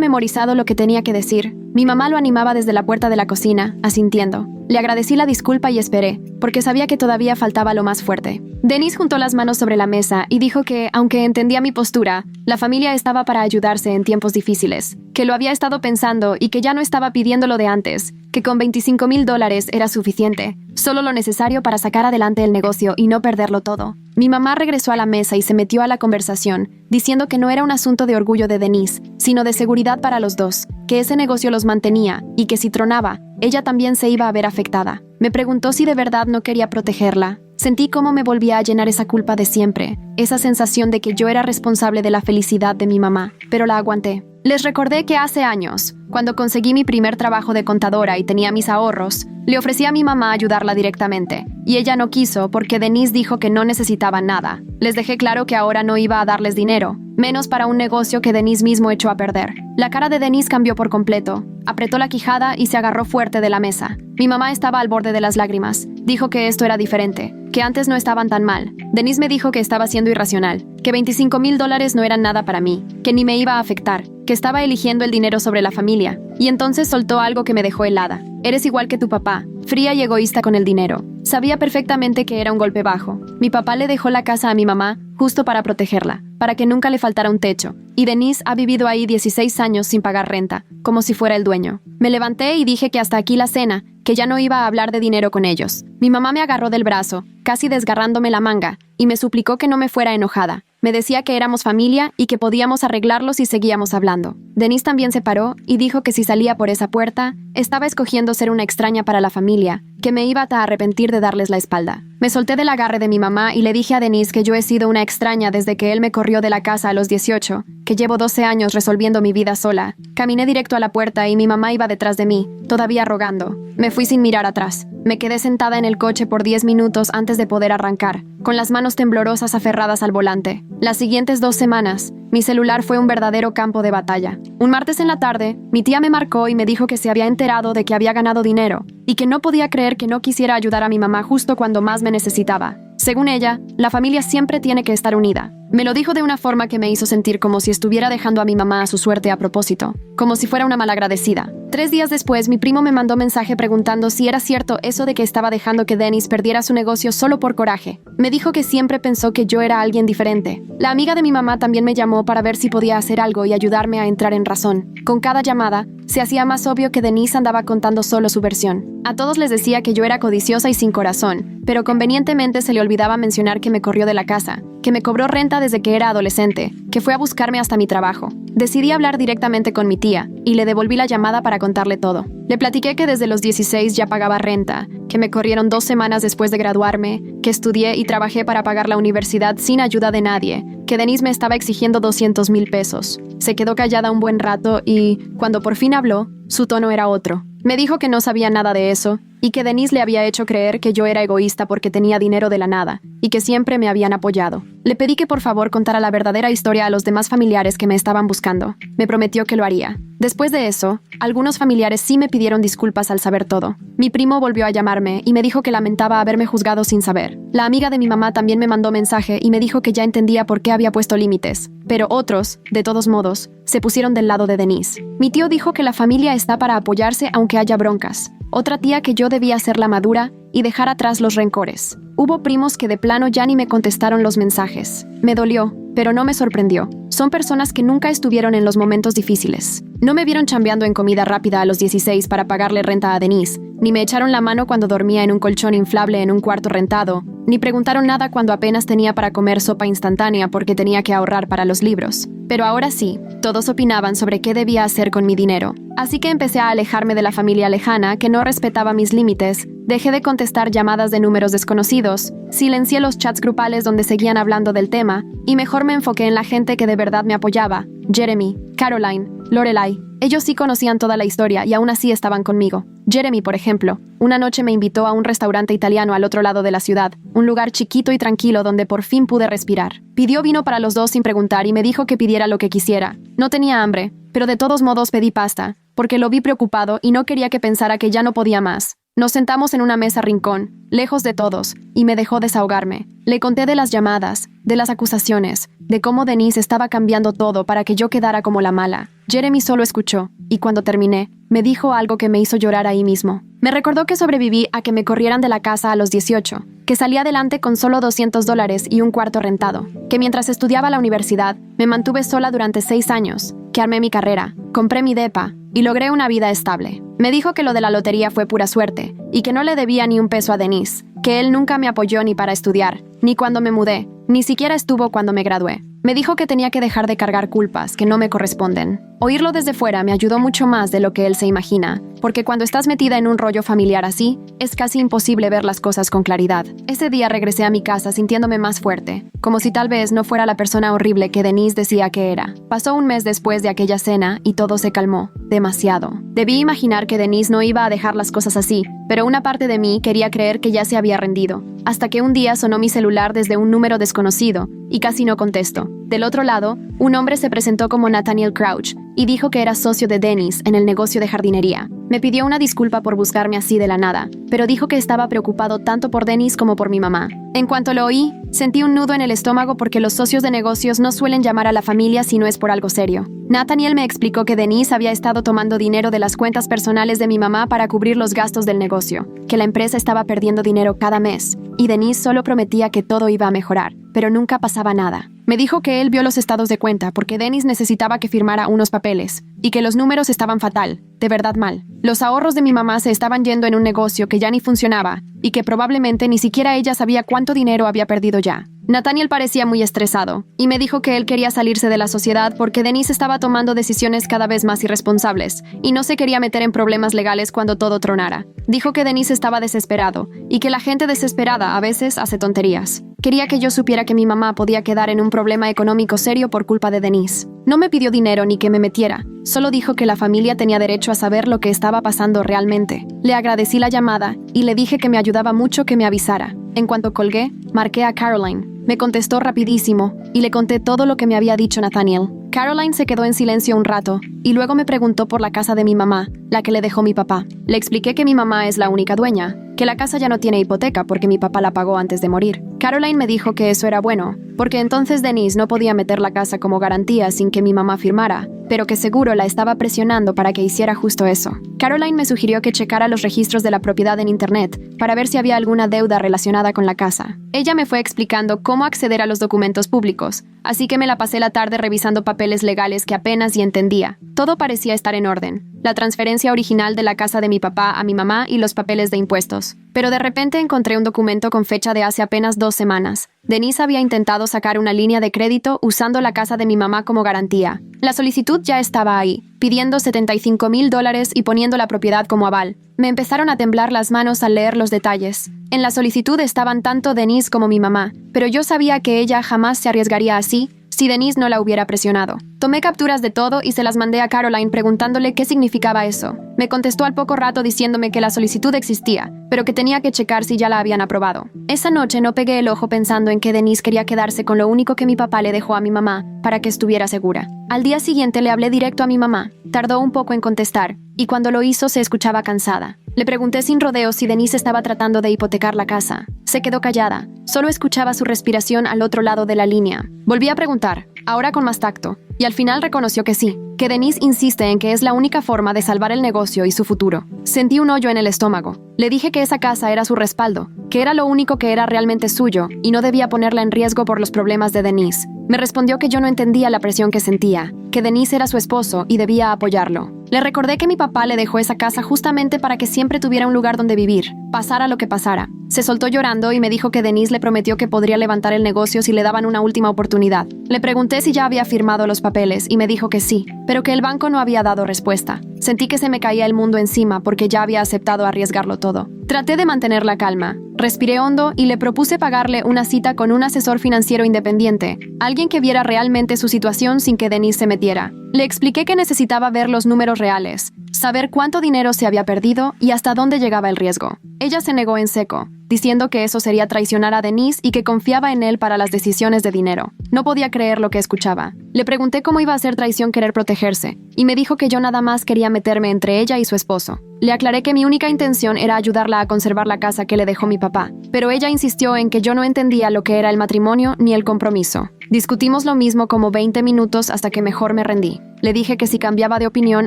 memorizado lo que tenía que decir. Mi mamá lo animaba desde la puerta de la cocina, asintiendo. Le agradecí la disculpa y esperé, porque sabía que todavía faltaba lo más fuerte. Denise juntó las manos sobre la mesa y dijo que, aunque entendía mi postura, la familia estaba para ayudarse en tiempos difíciles, que lo había estado pensando y que ya no estaba pidiendo lo de antes, que con $25,000 era suficiente, solo lo necesario para sacar adelante el negocio y no perderlo todo. Mi mamá regresó a la mesa y se metió a la conversación, diciendo que no era un asunto de orgullo de Denise, sino de seguridad para los dos, que ese negocio los mantenía y que si tronaba, ella también se iba a ver afectada. Me preguntó si de verdad no quería protegerla. Sentí cómo me volvía a llenar esa culpa de siempre, esa sensación de que yo era responsable de la felicidad de mi mamá, pero la aguanté. Les recordé que hace años, cuando conseguí mi primer trabajo de contadora y tenía mis ahorros, le ofrecí a mi mamá ayudarla directamente, y ella no quiso porque Denise dijo que no necesitaba nada. Les dejé claro que ahora no iba a darles dinero, menos para un negocio que Denise mismo echó a perder. La cara de Denise cambió por completo, apretó la quijada y se agarró fuerte de la mesa. Mi mamá estaba al borde de las lágrimas. Dijo que esto era diferente, que antes no estaban tan mal. Denise me dijo que estaba siendo irracional, que $25,000 no eran nada para mí, que ni me iba a afectar, que estaba eligiendo el dinero sobre la familia, y entonces soltó algo que me dejó helada. Eres igual que tu papá, fría y egoísta con el dinero. Sabía perfectamente que era un golpe bajo. Mi papá le dejó la casa a mi mamá justo para protegerla, para que nunca le faltara un techo, y Denise ha vivido ahí 16 años sin pagar renta, como si fuera el dueño. Me levanté y dije que hasta aquí la cena, que ya no iba a hablar de dinero con ellos. Mi mamá me agarró del brazo, casi desgarrándome la manga, y me suplicó que no me fuera enojada. Me decía que éramos familia y que podíamos arreglarlo si seguíamos hablando. Denise también se paró y dijo que si salía por esa puerta, estaba escogiendo ser una extraña para la familia, que me iba a arrepentir de darles la espalda. Me solté del agarre de mi mamá y le dije a Denise que yo he sido una extraña desde que él me corrió de la casa a los 18, que llevo 12 años resolviendo mi vida sola. Caminé directo a la puerta y mi mamá iba detrás de mí, todavía rogando. Me fui sin mirar atrás. Me quedé sentada en el coche por 10 minutos antes de poder arrancar, con las manos temblorosas aferradas al volante. Las siguientes 2 semanas, mi celular fue un verdadero campo de batalla. Un martes en la tarde, mi tía me marcó y me dijo que se había enterado de que había ganado dinero y que no podía creer que no quisiera ayudar a mi mamá justo cuando más me necesitaba. Según ella, la familia siempre tiene que estar unida. Me lo dijo de una forma que me hizo sentir como si estuviera dejando a mi mamá a su suerte a propósito, como si fuera una malagradecida. 3 días después, mi primo me mandó mensaje preguntando si era cierto eso de que estaba dejando que Denise perdiera su negocio solo por coraje. Me dijo que siempre pensó que yo era alguien diferente. La amiga de mi mamá también me llamó para ver si podía hacer algo y ayudarme a entrar en razón. Con cada llamada, se hacía más obvio que Denise andaba contando solo su versión. A todos les decía que yo era codiciosa y sin corazón, pero convenientemente se le olvidaba mencionar que me corrió de la casa, que me cobró renta desde que era adolescente, que fue a buscarme hasta mi trabajo. Decidí hablar directamente con mi tía y le devolví la llamada para contarle todo. Le platiqué que desde los 16 ya pagaba renta, que me corrieron 2 semanas después de graduarme, que estudié y trabajé para pagar la universidad sin ayuda de nadie, que Denise me estaba exigiendo $200,000. Se quedó callada un buen rato y, cuando por fin habló, su tono era otro. Me dijo que no sabía nada de eso y que Denise le había hecho creer que yo era egoísta porque tenía dinero de la nada y que siempre me habían apoyado. Le pedí que por favor contara la verdadera historia a los demás familiares que me estaban buscando. Me prometió que lo haría. Después de eso, algunos familiares sí me pidieron disculpas al saber todo. Mi primo volvió a llamarme y me dijo que lamentaba haberme juzgado sin saber. La amiga de mi mamá también me mandó mensaje y me dijo que ya entendía por qué había puesto límites. Pero otros, de todos modos, se pusieron del lado de Denise. Mi tío dijo que la familia está para apoyarse aunque haya broncas. Otra tía que yo debía ser la madura y dejar atrás los rencores. Hubo primos que de plano ya ni me contestaron los mensajes. Me dolió, pero no me sorprendió. Son personas que nunca estuvieron en los momentos difíciles. No me vieron chambeando en comida rápida a los 16 para pagarle renta a Denise, ni me echaron la mano cuando dormía en un colchón inflable en un cuarto rentado, ni preguntaron nada cuando apenas tenía para comer sopa instantánea porque tenía que ahorrar para los libros. Pero ahora sí, todos opinaban sobre qué debía hacer con mi dinero. Así que empecé a alejarme de la familia lejana que no respetaba mis límites, dejé de contestar llamadas de números desconocidos, silencié los chats grupales donde seguían hablando del tema, y mejor me enfoqué en la gente que de verdad me apoyaba: Jeremy, Caroline, Lorelai. Ellos sí conocían toda la historia y aún así estaban conmigo. Jeremy, por ejemplo, una noche me invitó a un restaurante italiano al otro lado de la ciudad, un lugar chiquito y tranquilo donde por fin pude respirar. Pidió vino para los dos sin preguntar y me dijo que pidiera lo que quisiera. No tenía hambre, pero de todos modos pedí pasta, porque lo vi preocupado y no quería que pensara que ya no podía más. Nos sentamos en una mesa rincón, lejos de todos, y me dejó desahogarme. Le conté de las llamadas, de las acusaciones, de cómo Denise estaba cambiando todo para que yo quedara como la mala. Jeremy solo escuchó, y cuando terminé, me dijo algo que me hizo llorar ahí mismo. Me recordó que sobreviví a que me corrieran de la casa a los 18, que salí adelante con solo $200 y un cuarto rentado, que mientras estudiaba la universidad, me mantuve sola durante 6 años, que armé mi carrera, compré mi depa, y logré una vida estable. Me dijo que lo de la lotería fue pura suerte, y que no le debía ni un peso a Denise, que él nunca me apoyó ni para estudiar, ni cuando me mudé, ni siquiera estuvo cuando me gradué. Me dijo que tenía que dejar de cargar culpas que no me corresponden. Oírlo desde fuera me ayudó mucho más de lo que él se imagina, porque cuando estás metida en un rollo familiar así, es casi imposible ver las cosas con claridad. Ese día regresé a mi casa sintiéndome más fuerte, como si tal vez no fuera la persona horrible que Denise decía que era. Pasó un mes después de aquella cena y todo se calmó, demasiado. Debí imaginar que Denise no iba a dejar las cosas así, pero una parte de mí quería creer que ya se había rendido, hasta que un día sonó mi celular desde un número desconocido, y casi no contesto. Del otro lado, un hombre se presentó como Nathaniel Crouch y dijo que era socio de Denise en el negocio de jardinería. Me pidió una disculpa por buscarme así de la nada, pero dijo que estaba preocupado tanto por Denise como por mi mamá. En cuanto lo oí, sentí un nudo en el estómago porque los socios de negocios no suelen llamar a la familia si no es por algo serio. Nathaniel me explicó que Denise había estado tomando dinero de las cuentas personales de mi mamá para cubrir los gastos del negocio, que la empresa estaba perdiendo dinero cada mes, y Denise solo prometía que todo iba a mejorar, pero nunca pasaba nada. Me dijo que él vio los estados de cuenta porque Denise necesitaba que firmara unos papeles, y que los números estaban fatal, de verdad mal. Los ahorros de mi mamá se estaban yendo en un negocio que ya ni funcionaba, y que probablemente ni siquiera ella sabía cuánto dinero había perdido ya. Nathaniel parecía muy estresado, y me dijo que él quería salirse de la sociedad porque Denise estaba tomando decisiones cada vez más irresponsables, y no se quería meter en problemas legales cuando todo tronara. Dijo que Denise estaba desesperado, y que la gente desesperada a veces hace tonterías. Quería que yo supiera que mi mamá podía quedar en un problema económico serio por culpa de Denise. No me pidió dinero ni que me metiera, solo dijo que la familia tenía derecho a saber lo que estaba pasando realmente. Le agradecí la llamada y le dije que me ayudaba mucho que me avisara. En cuanto colgué, marqué a Caroline. Me contestó rapidísimo y le conté todo lo que me había dicho Nathaniel. Caroline se quedó en silencio un rato y luego me preguntó por la casa de mi mamá, la que le dejó mi papá. Le expliqué que mi mamá es la única dueña, que la casa ya no tiene hipoteca porque mi papá la pagó antes de morir. Caroline me dijo que eso era bueno, porque entonces Denise no podía meter la casa como garantía sin que mi mamá firmara, pero que seguro la estaba presionando para que hiciera justo eso. Caroline me sugirió que checara los registros de la propiedad en internet para ver si había alguna deuda relacionada con la casa. Ella me fue explicando cómo acceder a los documentos públicos, así que me la pasé la tarde revisando papeles legales que apenas y entendía. Todo parecía estar en orden. La transferencia original de la casa de mi papá a mi mamá y los papeles de impuestos. Pero de repente encontré un documento con fecha de hace apenas 2 semanas. Denise había intentado sacar una línea de crédito usando la casa de mi mamá como garantía. La solicitud ya estaba ahí, pidiendo $75,000 y poniendo la propiedad como aval. Me empezaron a temblar las manos al leer los detalles. En la solicitud estaban tanto Denise como mi mamá, pero yo sabía que ella jamás se arriesgaría así si Denise no la hubiera presionado. Tomé capturas de todo y se las mandé a Caroline preguntándole qué significaba eso. Me contestó al poco rato diciéndome que la solicitud existía, pero que tenía que checar si ya la habían aprobado. Esa noche no pegué el ojo pensando en que Denise quería quedarse con lo único que mi papá le dejó a mi mamá para que estuviera segura. Al día siguiente le hablé directo a mi mamá. Tardó un poco en contestar, y cuando lo hizo se escuchaba cansada. Le pregunté sin rodeos si Denise estaba tratando de hipotecar la casa. Se quedó callada. Solo escuchaba su respiración al otro lado de la línea. Volví a preguntar, ahora con más tacto, y al final reconoció que sí, que Denise insiste en que es la única forma de salvar el negocio y su futuro. Sentí un hoyo en el estómago. Le dije que esa casa era su respaldo, que era lo único que era realmente suyo y no debía ponerla en riesgo por los problemas de Denise. Me respondió que yo no entendía la presión que sentía, que Denise era su esposo y debía apoyarlo. Le recordé que mi papá le dejó esa casa justamente para que siempre tuviera un lugar donde vivir, pasara lo que pasara. Se soltó llorando y me dijo que Denise le prometió que podría levantar el negocio si le daban una última oportunidad. Le pregunté si ya había firmado los papeles y me dijo que sí, pero que el banco no había dado respuesta. Sentí que se me caía el mundo encima porque ya había aceptado arriesgarlo todo. Traté de mantener la calma, respiré hondo y le propuse pagarle una cita con un asesor financiero independiente, alguien que viera realmente su situación sin que Denise se metiera. Le expliqué que necesitaba ver los números reales, saber cuánto dinero se había perdido y hasta dónde llegaba el riesgo. Ella se negó en seco, diciendo que eso sería traicionar a Denise y que confiaba en él para las decisiones de dinero. No podía creer lo que escuchaba. Le pregunté cómo iba a ser traición querer protegerse, y me dijo que yo nada más quería meterme entre ella y su esposo. Le aclaré que mi única intención era ayudarla a conservar la casa que le dejó mi papá, pero ella insistió en que yo no entendía lo que era el matrimonio ni el compromiso. Discutimos lo mismo como 20 minutos hasta que mejor me rendí. Le dije que si cambiaba de opinión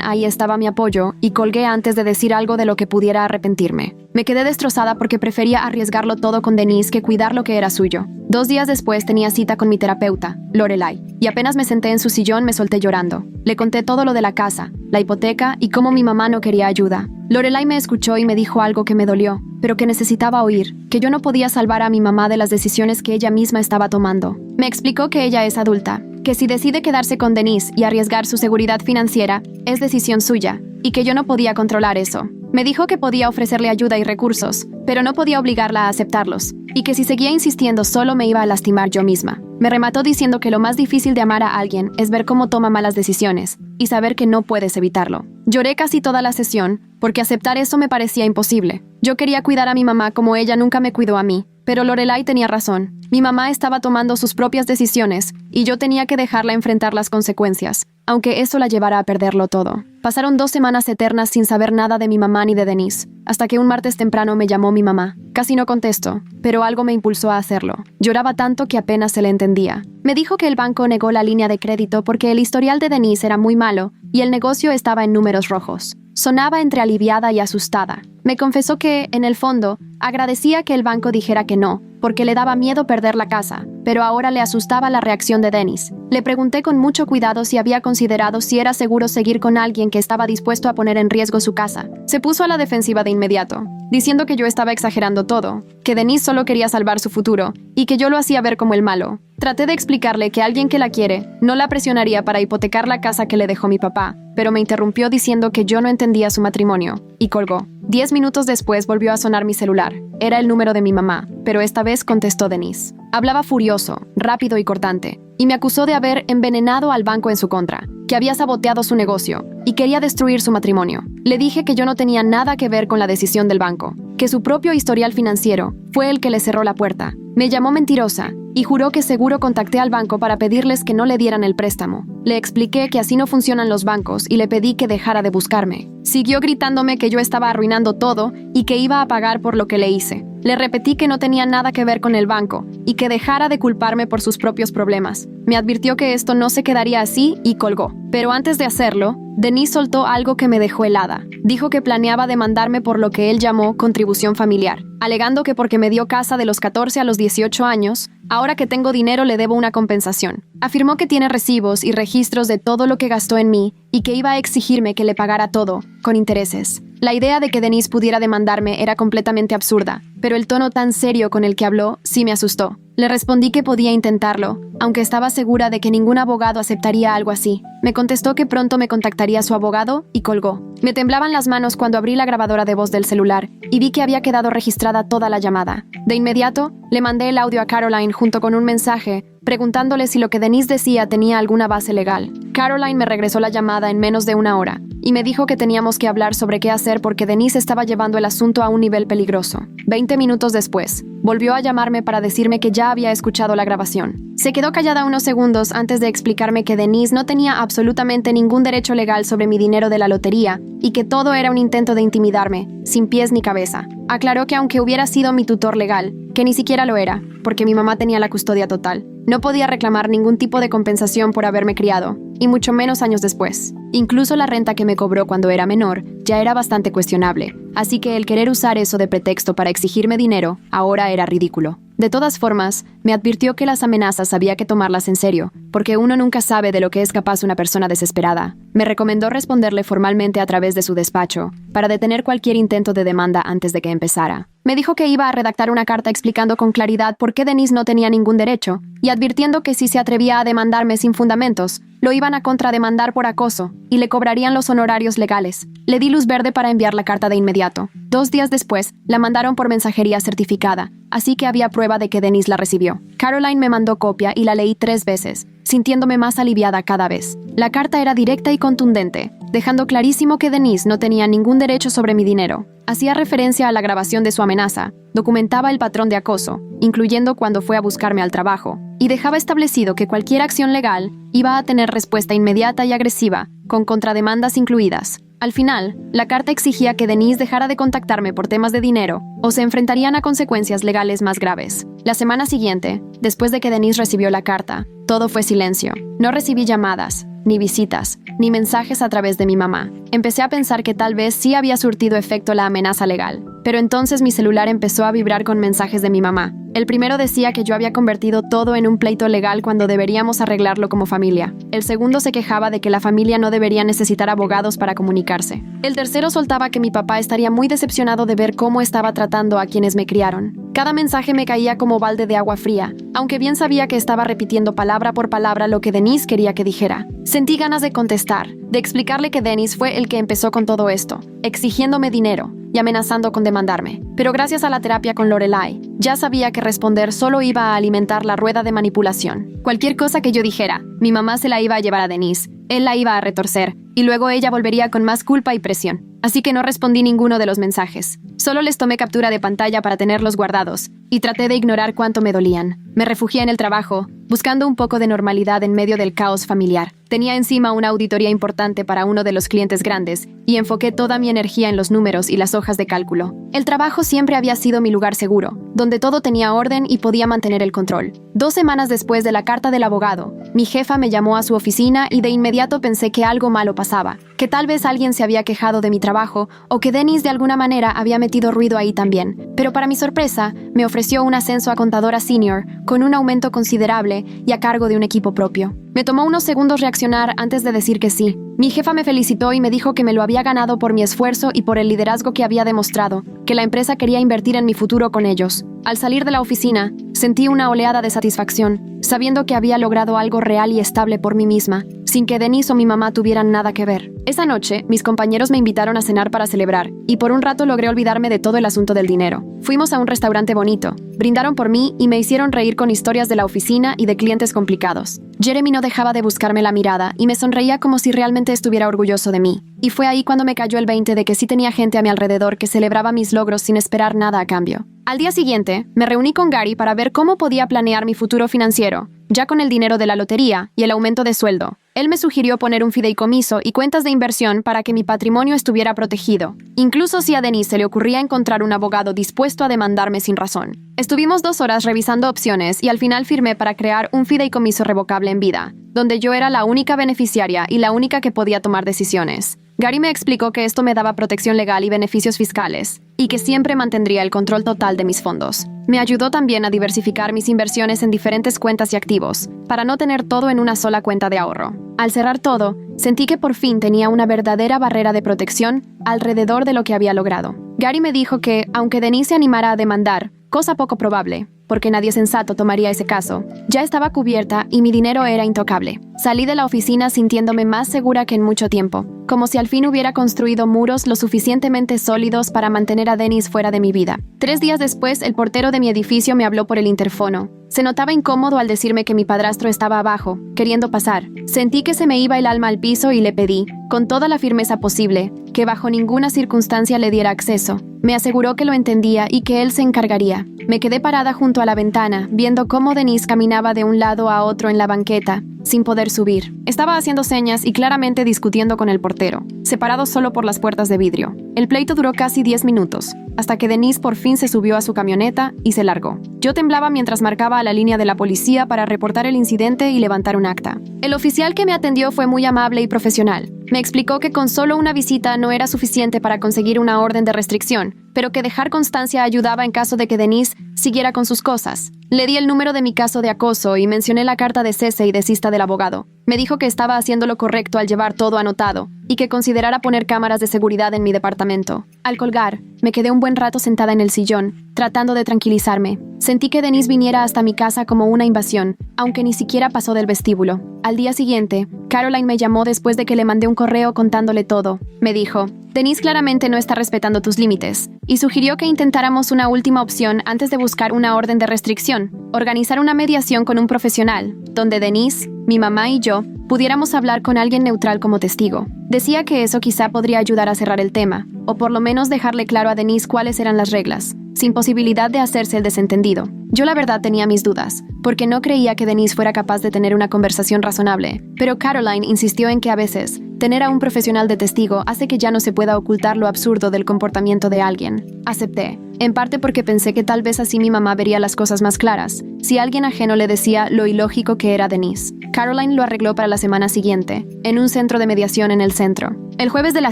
ahí estaba mi apoyo y colgué antes de decir algo de lo que pudiera arrepentirme. Me quedé destrozada porque prefería arriesgarlo todo con Denise que cuidar lo que era suyo. 2 días después tenía cita con mi terapeuta, Lorelai, y apenas me senté en su sillón me solté llorando. Le conté todo lo de la casa, la hipoteca y cómo mi mamá no quería ayuda. Lorelai me escuchó y me dijo algo que me dolió, pero que necesitaba oír, que yo no podía salvar a mi mamá de las decisiones que ella misma estaba tomando. Me explicó que ella es adulta, que si decide quedarse con Denise y arriesgar su seguridad financiera, es decisión suya, y que yo no podía controlar eso. Me dijo que podía ofrecerle ayuda y recursos, pero no podía obligarla a aceptarlos, y que si seguía insistiendo solo me iba a lastimar yo misma. Me remató diciendo que lo más difícil de amar a alguien es ver cómo toma malas decisiones y saber que no puedes evitarlo. Lloré casi toda la sesión, porque aceptar eso me parecía imposible. Yo quería cuidar a mi mamá como ella nunca me cuidó a mí, pero Lorelai tenía razón. Mi mamá estaba tomando sus propias decisiones y yo tenía que dejarla enfrentar las consecuencias, aunque eso la llevara a perderlo todo. Pasaron 2 semanas eternas sin saber nada de mi mamá ni de Denise, hasta que un martes temprano me llamó mi mamá. Casi no contesto, pero algo me impulsó a hacerlo. Lloraba tanto que apenas se le entendía. Me dijo que el banco negó la línea de crédito porque el historial de Denise era muy malo y el negocio estaba en números rojos. Sonaba entre aliviada y asustada. Me confesó que, en el fondo, agradecía que el banco dijera que no, porque le daba miedo perder la casa, pero ahora le asustaba la reacción de Denise. Le pregunté con mucho cuidado si había considerado si era seguro seguir con alguien que estaba dispuesto a poner en riesgo su casa. Se puso a la defensiva de inmediato, diciendo que yo estaba exagerando todo, que Denise solo quería salvar su futuro y que yo lo hacía ver como el malo. Traté de explicarle que alguien que la quiere no la presionaría para hipotecar la casa que le dejó mi papá, pero me interrumpió diciendo que yo no entendía su matrimonio, y colgó. 10 minutos después volvió a sonar mi celular. Era el número de mi mamá, pero esta vez contestó Denise. Hablaba furioso, rápido y cortante, y me acusó de haber envenenado al banco en su contra, que había saboteado su negocio y quería destruir su matrimonio. Le dije que yo no tenía nada que ver con la decisión del banco, que su propio historial financiero fue el que le cerró la puerta. Me llamó mentirosa y juró que seguro contacté al banco para pedirles que no le dieran el préstamo. Le expliqué que así no funcionan los bancos y le pedí que dejara de buscarme. Siguió gritándome que yo estaba arruinando todo y que iba a pagar por lo que le hice. Le repetí que no tenía nada que ver con el banco y que dejara de culparme por sus propios problemas. Me advirtió que esto no se quedaría así y colgó. Pero antes de hacerlo, Denise soltó algo que me dejó helada. Dijo que planeaba demandarme por lo que él llamó contribución familiar, alegando que porque me dio casa de los 14 a los 18 años, ahora que tengo dinero le debo una compensación. Afirmó que tiene recibos y registros de todo lo que gastó en mí y que iba a exigirme que le pagara todo, con intereses. La idea de que Denise pudiera demandarme era completamente absurda, pero el tono tan serio con el que habló sí me asustó. Le respondí que podía intentarlo, aunque estaba segura de que ningún abogado aceptaría algo así. Me contestó que pronto me contactaría su abogado y colgó. Me temblaban las manos cuando abrí la grabadora de voz del celular y vi que había quedado registrada toda la llamada. De inmediato, le mandé el audio a Caroline junto con un mensaje preguntándole si lo que Denise decía tenía alguna base legal. Caroline me regresó la llamada en menos de 1 hora y me dijo que teníamos que hablar sobre qué hacer porque Denise estaba llevando el asunto a un nivel peligroso. 20 minutos después, volvió a llamarme para decirme que ya había escuchado la grabación. Se quedó callada unos segundos antes de explicarme que Denise no tenía absolutamente ningún derecho legal sobre mi dinero de la lotería y que todo era un intento de intimidarme, sin pies ni cabeza. Aclaró que aunque hubiera sido mi tutor legal, que ni siquiera lo era, porque mi mamá tenía la custodia total, no podía reclamar ningún tipo de compensación por haberme criado, y mucho menos años después. Incluso la renta que me cobró cuando era menor ya era bastante cuestionable, así que el querer usar eso de pretexto para exigirme dinero ahora era ridículo. De todas formas, me advirtió que las amenazas había que tomarlas en serio, porque uno nunca sabe de lo que es capaz una persona desesperada. Me recomendó responderle formalmente a través de su despacho, para detener cualquier intento de demanda antes de que empezara. Me dijo que iba a redactar una carta explicando con claridad por qué Denise no tenía ningún derecho, y advirtiendo que si se atrevía a demandarme sin fundamentos, lo iban a contrademandar por acoso, y le cobrarían los honorarios legales. Le di luz verde para enviar la carta de inmediato. 2 días después, la mandaron por mensajería certificada, así que había prueba de que Denise la recibió. Caroline me mandó copia y la leí 3 veces, sintiéndome más aliviada cada vez. La carta era directa y contundente, dejando clarísimo que Denise no tenía ningún derecho sobre mi dinero. Hacía referencia a la grabación de su amenaza, documentaba el patrón de acoso, incluyendo cuando fue a buscarme al trabajo, y dejaba establecido que cualquier acción legal iba a tener respuesta inmediata y agresiva, con contrademandas incluidas. Al final, la carta exigía que Denise dejara de contactarme por temas de dinero o se enfrentarían a consecuencias legales más graves. La semana siguiente, después de que Denise recibió la carta, todo fue silencio. No recibí llamadas, ni visitas, ni mensajes a través de mi mamá. Empecé a pensar que tal vez sí había surtido efecto la amenaza legal. Pero entonces mi celular empezó a vibrar con mensajes de mi mamá. El primero decía que yo había convertido todo en un pleito legal cuando deberíamos arreglarlo como familia. El segundo se quejaba de que la familia no debería necesitar abogados para comunicarse. El tercero soltaba que mi papá estaría muy decepcionado de ver cómo estaba tratando a quienes me criaron. Cada mensaje me caía como balde de agua fría, aunque bien sabía que estaba repitiendo palabra por palabra lo que Denise quería que dijera. Sentí ganas de contestar, de explicarle que Denise fue el que empezó con todo esto, exigiéndome dinero y amenazando con demandarme. Pero gracias a la terapia con Lorelai, ya sabía que responder solo iba a alimentar la rueda de manipulación. Cualquier cosa que yo dijera, mi mamá se la iba a llevar a Denise, él la iba a retorcer, y luego ella volvería con más culpa y presión. Así que no respondí ninguno de los mensajes. Solo les tomé captura de pantalla para tenerlos guardados, y traté de ignorar cuánto me dolían. Me refugié en el trabajo, buscando un poco de normalidad en medio del caos familiar. Tenía encima una auditoría importante para uno de los clientes grandes, y enfoqué toda mi energía en los números y las hojas de cálculo. El trabajo siempre había sido mi lugar seguro, donde todo tenía orden y podía mantener el control. 2 semanas después de la carta del abogado, mi jefa me llamó a su oficina y de inmediato pensé que algo malo pasaba, que tal vez alguien se había quejado de mi trabajo o que Denise de alguna manera había metido ruido ahí también. Pero para mi sorpresa, me ofreció un ascenso a contadora senior, con un aumento considerable y a cargo de un equipo propio. Me tomó unos segundos reaccionar antes de decir que sí. Mi jefa me felicitó y me dijo que me lo había ganado por mi esfuerzo y por el liderazgo que había demostrado, que la empresa quería invertir en mi futuro con ellos. Al salir de la oficina, sentí una oleada de satisfacción, sabiendo que había logrado algo real y estable por mí misma, sin que Denise o mi mamá tuvieran nada que ver. Esa noche, mis compañeros me invitaron a cenar para celebrar, y por un rato logré olvidarme de todo el asunto del dinero. Fuimos a un restaurante bonito, brindaron por mí y me hicieron reír con historias de la oficina y de clientes complicados. Jeremy no dejaba de buscarme la mirada y me sonreía como si realmente estuviera orgulloso de mí. Y fue ahí cuando me cayó el 20 de que sí tenía gente a mi alrededor que celebraba mis logros sin esperar nada a cambio. Al día siguiente, me reuní con Gary para ver cómo podía planear mi futuro financiero, ya con el dinero de la lotería y el aumento de sueldo. Él me sugirió poner un fideicomiso y cuentas de inversión para que mi patrimonio estuviera protegido, incluso si a Denise se le ocurría encontrar un abogado dispuesto a demandarme sin razón. Estuvimos 2 horas revisando opciones y al final firmé para crear un fideicomiso revocable en vida, donde yo era la única beneficiaria y la única que podía tomar decisiones. Gary me explicó que esto me daba protección legal y beneficios fiscales, y que siempre mantendría el control total de mis fondos. Me ayudó también a diversificar mis inversiones en diferentes cuentas y activos, para no tener todo en una sola cuenta de ahorro. Al cerrar todo, sentí que por fin tenía una verdadera barrera de protección alrededor de lo que había logrado. Gary me dijo que, aunque Denise se animara a demandar, cosa poco probable, porque nadie sensato tomaría ese caso, ya estaba cubierta y mi dinero era intocable. Salí de la oficina sintiéndome más segura que en mucho tiempo, como si al fin hubiera construido muros lo suficientemente sólidos para mantener a Denise fuera de mi vida. 3 días después, el portero de mi edificio me habló por el interfono. Se notaba incómodo al decirme que mi padrastro estaba abajo, queriendo pasar. Sentí que se me iba el alma al piso y le pedí, con toda la firmeza posible, que bajo ninguna circunstancia le diera acceso. Me aseguró que lo entendía y que él se encargaría. Me quedé parada junto a la ventana, viendo cómo Denise caminaba de un lado a otro en la banqueta, sin poder subir. Estaba haciendo señas y claramente discutiendo con el portero, separados solo por las puertas de vidrio. El pleito duró casi 10 minutos, hasta que Denise por fin se subió a su camioneta y se largó. Yo temblaba mientras marcaba a la línea de la policía para reportar el incidente y levantar un acta. El oficial que me atendió fue muy amable y profesional. Me explicó que con solo una visita no era suficiente para conseguir una orden de restricción, pero que dejar constancia ayudaba en caso de que Denise siguiera con sus cosas. Le di el número de mi caso de acoso y mencioné la carta de cese y desista del abogado. Me dijo que estaba haciendo lo correcto al llevar todo anotado y que considerara poner cámaras de seguridad en mi departamento. Al colgar, me quedé un buen rato sentada en el sillón, tratando de tranquilizarme. Sentí que Denise viniera hasta mi casa como una invasión, aunque ni siquiera pasó del vestíbulo. Al día siguiente, Caroline me llamó después de que le mandé un correo contándole todo. Me dijo: Denise claramente no está respetando tus límites, y sugirió que intentáramos una última opción antes de buscar una orden de restricción: organizar una mediación con un profesional, donde Denise, mi mamá y yo pudiéramos hablar con alguien neutral como testigo. Decía que eso quizá podría ayudar a cerrar el tema, o por lo menos dejarle claro a Denise cuáles eran las reglas, sin posibilidad de hacerse el desentendido. Yo la verdad tenía mis dudas, porque no creía que Denise fuera capaz de tener una conversación razonable, pero Caroline insistió en que a veces tener a un profesional de testigo hace que ya no se pueda ocultar lo absurdo del comportamiento de alguien. Acepté, en parte porque pensé que tal vez así mi mamá vería las cosas más claras, si alguien ajeno le decía lo ilógico que era Denise. Caroline lo arregló para la semana siguiente, en un centro de mediación en el centro. El jueves de la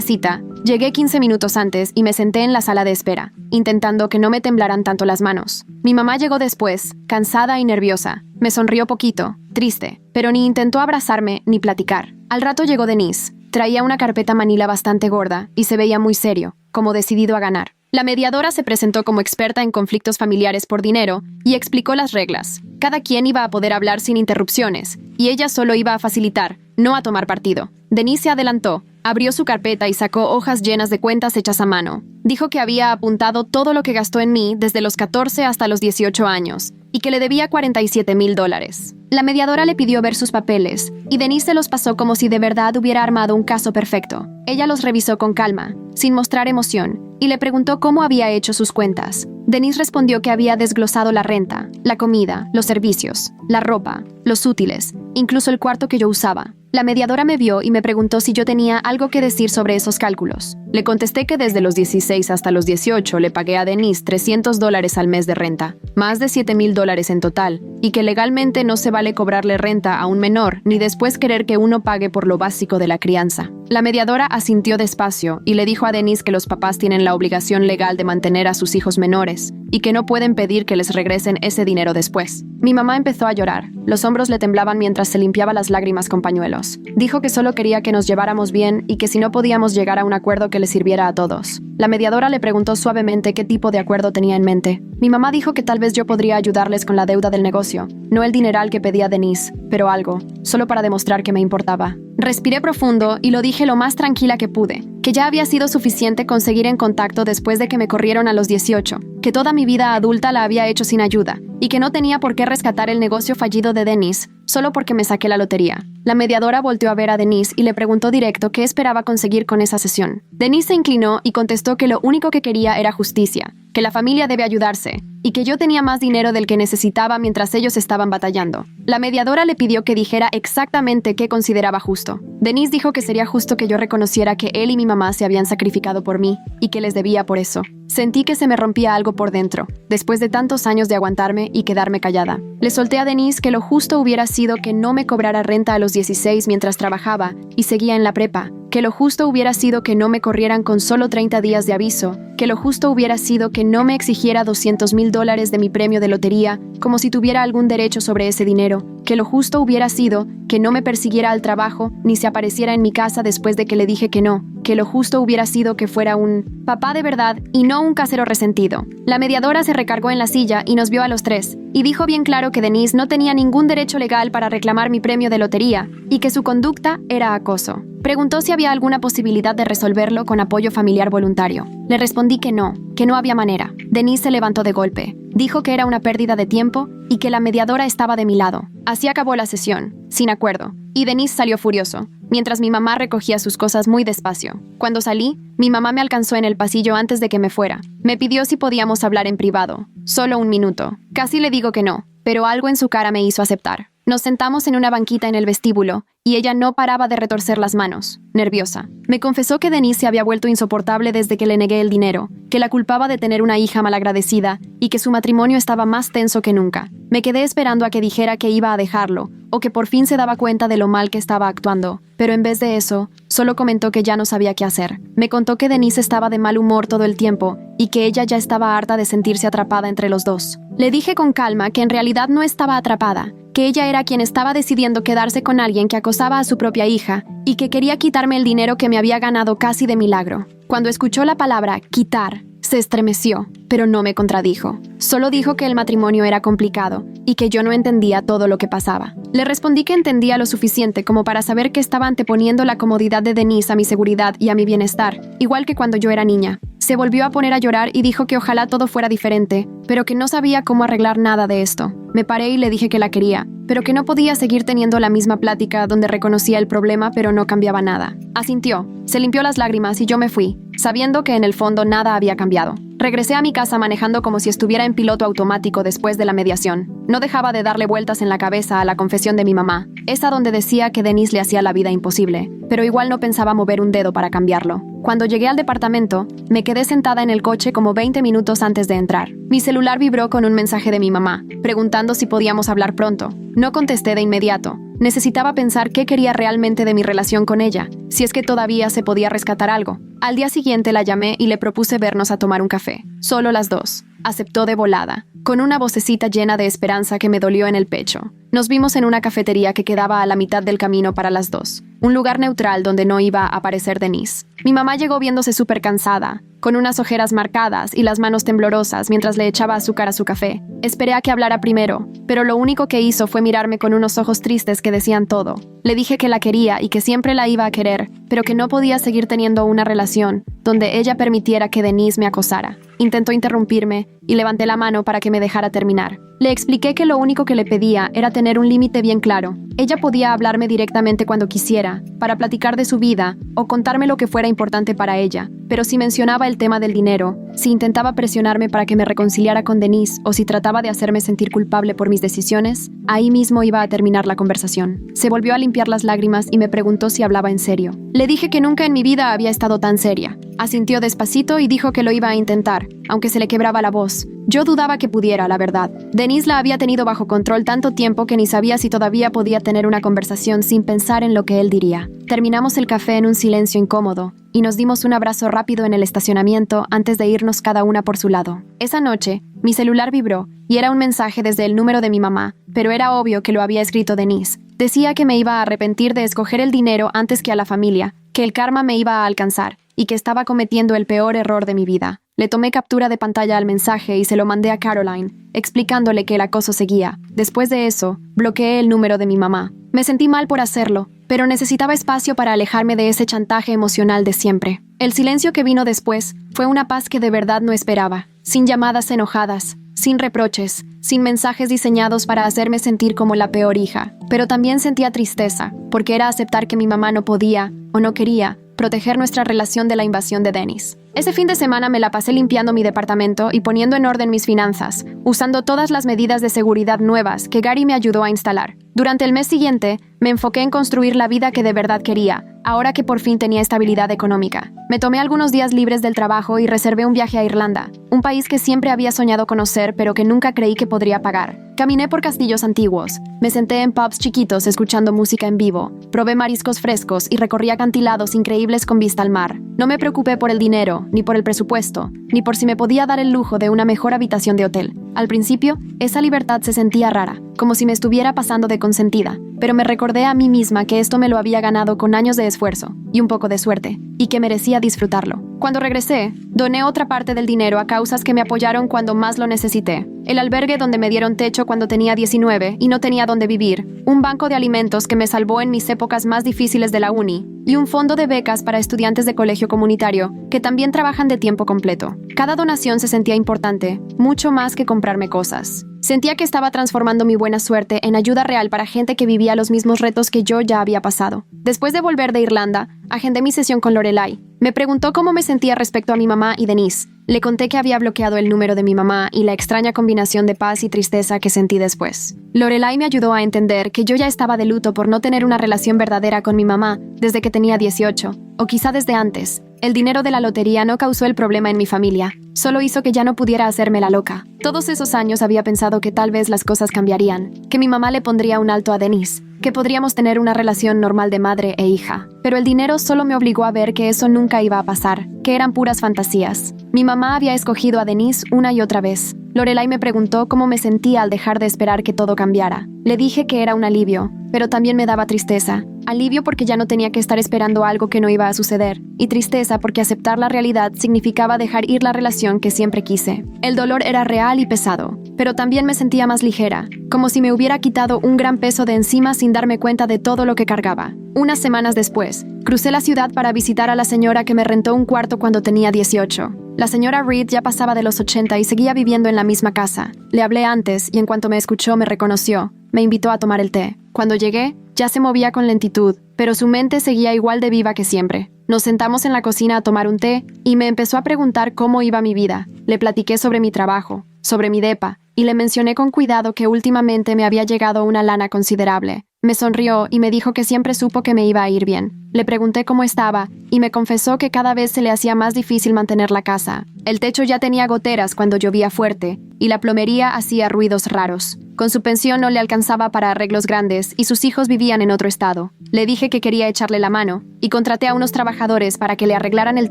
cita, llegué 15 minutos antes y me senté en la sala de espera, intentando que no me temblaran tanto las manos. Mi mamá llegó después, cansada y nerviosa. Me sonrió poquito, triste, pero ni intentó abrazarme ni platicar. Al rato llegó Denise. Traía una carpeta manila bastante gorda y se veía muy serio, como decidido a ganar. La mediadora se presentó como experta en conflictos familiares por dinero y explicó las reglas. Cada quien iba a poder hablar sin interrupciones, y ella solo iba a facilitar, no a tomar partido. Denise se adelantó, abrió su carpeta y sacó hojas llenas de cuentas hechas a mano. Dijo que había apuntado todo lo que gastó en mí desde los 14 hasta los 18 años, y que le debía $47,000. La mediadora le pidió ver sus papeles, y Denise se los pasó como si de verdad hubiera armado un caso perfecto. Ella los revisó con calma, sin mostrar emoción, y le preguntó cómo había hecho sus cuentas. Denise respondió que había desglosado la renta, la comida, los servicios, la ropa, los útiles, incluso el cuarto que yo usaba. La mediadora me vio y me preguntó si yo tenía algo que decir sobre esos cálculos. Le contesté que desde los 16 hasta los 18 le pagué a Denise $300 al mes de renta, más de $7,000 en total, y que legalmente no se vale cobrarle renta a un menor ni después querer que uno pague por lo básico de la crianza. La mediadora asintió despacio y le dijo a Denise que los papás tienen la obligación legal de mantener a sus hijos menores y que no pueden pedir que les regresen ese dinero después. Mi mamá empezó a llorar. Los hombros le temblaban mientras se limpiaba las lágrimas con pañuelos. Dijo que solo quería que nos lleváramos bien y que si no podíamos llegar a un acuerdo que le sirviera a todos. La mediadora le preguntó suavemente qué tipo de acuerdo tenía en mente. Mi mamá dijo que tal vez yo podría ayudarles con la deuda del negocio, no el dineral que pedía Denise, pero algo, solo para demostrar que me importaba. Respiré profundo y lo dije lo más tranquila que pude, que ya había sido suficiente con seguir en contacto después de que me corrieron a los 18, que toda mi vida adulta la había hecho sin ayuda, y que no tenía por qué rescatar el negocio fallido de Denise solo porque me saqué la lotería. La mediadora volteó a ver a Denise y le preguntó directo qué esperaba conseguir con esa sesión. Denise se inclinó y contestó que lo único que quería era justicia, que la familia debe ayudarse, y que yo tenía más dinero del que necesitaba mientras ellos estaban batallando. La mediadora le pidió que dijera exactamente qué consideraba justo. Denise dijo que sería justo que yo reconociera que él y mi mamá se habían sacrificado por mí, y que les debía por eso. Sentí que se me rompía algo por dentro, después de tantos años de aguantarme y quedarme callada. Le solté a Denise que lo justo hubiera sido que no me cobrara renta a los 16 mientras trabajaba y seguía en la prepa, que lo justo hubiera sido que no me corrieran con solo 30 días de aviso, que lo justo hubiera sido que no me exigiera $200,000 de mi premio de lotería, como si tuviera algún derecho sobre ese dinero, que lo justo hubiera sido que no me persiguiera al trabajo ni se apareciera en mi casa después de que le dije que no, que lo justo hubiera sido que fuera un papá de verdad y no un casero resentido. La mediadora se recargó en la silla y nos vio a los tres, y dijo bien claro que Denise no tenía ningún derecho legal para reclamar mi premio de lotería, y que su conducta era acoso. Preguntó si había alguna posibilidad de resolverlo con apoyo familiar voluntario. Le respondí que no había manera. Denise se levantó de golpe. Dijo que era una pérdida de tiempo y que la mediadora estaba de mi lado. Así acabó la sesión, sin acuerdo, y Denise salió furioso, mientras mi mamá recogía sus cosas muy despacio. Cuando salí, mi mamá me alcanzó en el pasillo antes de que me fuera. Me pidió si podíamos hablar en privado. Solo un minuto. Casi le digo que no, pero algo en su cara me hizo aceptar. Nos sentamos en una banquita en el vestíbulo, y ella no paraba de retorcer las manos, nerviosa. Me confesó que Denise se había vuelto insoportable desde que le negué el dinero, que la culpaba de tener una hija malagradecida y que su matrimonio estaba más tenso que nunca. Me quedé esperando a que dijera que iba a dejarlo, o que por fin se daba cuenta de lo mal que estaba actuando, pero en vez de eso, solo comentó que ya no sabía qué hacer. Me contó que Denise estaba de mal humor todo el tiempo y que ella ya estaba harta de sentirse atrapada entre los dos. Le dije con calma que en realidad no estaba atrapada, que ella era quien estaba decidiendo quedarse con alguien que acosaba a su propia hija y que quería quitarme el dinero que me había ganado casi de milagro. Cuando escuchó la palabra quitar, se estremeció, pero no me contradijo. Solo dijo que el matrimonio era complicado y que yo no entendía todo lo que pasaba. Le respondí que entendía lo suficiente como para saber que estaba anteponiendo la comodidad de Denise a mi seguridad y a mi bienestar, igual que cuando yo era niña. Se volvió a poner a llorar y dijo que ojalá todo fuera diferente, pero que no sabía cómo arreglar nada de esto. Me paré y le dije que la quería, pero que no podía seguir teniendo la misma plática donde reconocía el problema pero no cambiaba nada. Asintió, se limpió las lágrimas y yo me fui, sabiendo que en el fondo nada había cambiado. Regresé a mi casa manejando como si estuviera en piloto automático después de la mediación. No dejaba de darle vueltas en la cabeza a la confesión de mi mamá, esa donde decía que Denise le hacía la vida imposible, pero igual no pensaba mover un dedo para cambiarlo. Cuando llegué al departamento, me quedé sentada en el coche como 20 minutos antes de entrar. Mi celular vibró con un mensaje de mi mamá, preguntando si podíamos hablar pronto. No contesté de inmediato. Necesitaba pensar qué quería realmente de mi relación con ella, si es que todavía se podía rescatar algo. Al día siguiente la llamé y le propuse vernos a tomar un café. Solo las dos. Aceptó de volada, con una vocecita llena de esperanza que me dolió en el pecho. Nos vimos en una cafetería que quedaba a la mitad del camino para las dos, un lugar neutral donde no iba a aparecer Denise. Mi mamá llegó viéndose súper cansada, con unas ojeras marcadas y las manos temblorosas mientras le echaba azúcar a su café. Esperé a que hablara primero, pero lo único que hizo fue mirarme con unos ojos tristes que decían todo. Le dije que la quería y que siempre la iba a querer, pero que no podía seguir teniendo una relación donde ella permitiera que Denise me acosara. Intentó interrumpirme y levanté la mano para que me dejara terminar. Le expliqué que lo único que le pedía era tener un límite bien claro. Ella podía hablarme directamente cuando quisiera, para platicar de su vida o contarme lo que fuera importante para ella, pero si mencionaba el tema del dinero, si intentaba presionarme para que me reconciliara con Denise o si trataba de hacerme sentir culpable por mis decisiones, ahí mismo iba a terminar la conversación. Se volvió a limpiar las lágrimas y me preguntó si hablaba en serio. Le dije que nunca en mi vida había estado tan seria. Asintió despacito y dijo que lo iba a intentar, aunque se le quebraba la voz. Yo dudaba que pudiera, la verdad. Denise la había tenido bajo control tanto tiempo que ni sabía si todavía podía tener una conversación sin pensar en lo que él diría. Terminamos el café en un silencio incómodo y nos dimos un abrazo rápido en el estacionamiento antes de irnos cada una por su lado. Esa noche, mi celular vibró y era un mensaje desde el número de mi mamá, pero era obvio que lo había escrito Denise. Decía que me iba a arrepentir de escoger el dinero antes que a la familia, que el karma me iba a alcanzar y que estaba cometiendo el peor error de mi vida. Le tomé captura de pantalla al mensaje y se lo mandé a Caroline, explicándole que el acoso seguía. Después de eso, bloqueé el número de mi mamá. Me sentí mal por hacerlo, pero necesitaba espacio para alejarme de ese chantaje emocional de siempre. El silencio que vino después fue una paz que de verdad no esperaba, sin llamadas enojadas, sin reproches, sin mensajes diseñados para hacerme sentir como la peor hija. Pero también sentía tristeza, porque era aceptar que mi mamá no podía, o no quería, proteger nuestra relación de la invasión de Denise. Ese fin de semana me la pasé limpiando mi departamento y poniendo en orden mis finanzas, usando todas las medidas de seguridad nuevas que Gary me ayudó a instalar. Durante el mes siguiente, me enfoqué en construir la vida que de verdad quería, ahora que por fin tenía estabilidad económica. Me tomé algunos días libres del trabajo y reservé un viaje a Irlanda, un país que siempre había soñado conocer pero que nunca creí que podría pagar. Caminé por castillos antiguos, me senté en pubs chiquitos escuchando música en vivo, probé mariscos frescos y recorrí acantilados increíbles con vista al mar. No me preocupé por el dinero, ni por el presupuesto, ni por si me podía dar el lujo de una mejor habitación de hotel. Al principio, esa libertad se sentía rara, como si me estuviera pasando de consentida, pero me recordé a mí misma que esto me lo había ganado con años de esfuerzo y un poco de suerte, y que merecía disfrutarlo. Cuando regresé, doné otra parte del dinero a causas que me apoyaron cuando más lo necesité. el albergue donde me dieron techo cuando tenía 19 y no tenía dónde vivir, un banco de alimentos que me salvó en mis épocas más difíciles de la uni, y un fondo de becas para estudiantes de colegio comunitario que también trabajan de tiempo completo. Cada donación se sentía importante, mucho más que comprarme cosas. Sentía que estaba transformando mi buena suerte en ayuda real para gente que vivía los mismos retos que yo ya había pasado. Después de volver de Irlanda, agendé mi sesión con Lorelai. Me preguntó cómo me sentía respecto a mi mamá y Denise. Le conté que había bloqueado el número de mi mamá y la extraña combinación de paz y tristeza que sentí después. Lorelai me ayudó a entender que yo ya estaba de luto por no tener una relación verdadera con mi mamá desde que tenía 18, o quizá desde antes. El dinero de la lotería no causó el problema en mi familia, solo hizo que ya no pudiera hacerme la loca. Todos esos años había pensado que tal vez las cosas cambiarían, que mi mamá le pondría un alto a Denise, que podríamos tener una relación normal de madre e hija. Pero el dinero solo me obligó a ver que eso nunca iba a pasar, que eran puras fantasías. Mi mamá había escogido a Denise una y otra vez. Lorelai me preguntó cómo me sentía al dejar de esperar que todo cambiara. Le dije que era un alivio, pero también me daba tristeza. Alivio porque ya no tenía que estar esperando algo que no iba a suceder, y tristeza porque aceptar la realidad significaba dejar ir la relación que siempre quise. El dolor era real y pesado, pero también me sentía más ligera, como si me hubiera quitado un gran peso de encima sin darme cuenta de todo lo que cargaba. Unas semanas después, crucé la ciudad para visitar a la señora que me rentó un cuarto cuando tenía 18. La señora Reed ya pasaba de los 80 y seguía viviendo en la misma casa. Le hablé antes y en cuanto me escuchó me reconoció. Me invitó a tomar el té. Cuando llegué, ya se movía con lentitud, pero su mente seguía igual de viva que siempre. Nos sentamos en la cocina a tomar un té y me empezó a preguntar cómo iba mi vida. Le platiqué sobre mi trabajo, sobre mi depa, y le mencioné con cuidado que últimamente me había llegado una lana considerable. Me sonrió y me dijo que siempre supo que me iba a ir bien. Le pregunté cómo estaba y me confesó que cada vez se le hacía más difícil mantener la casa. El techo ya tenía goteras cuando llovía fuerte y la plomería hacía ruidos raros. Con su pensión no le alcanzaba para arreglos grandes y sus hijos vivían en otro estado. Le dije que quería echarle la mano y contraté a unos trabajadores para que le arreglaran el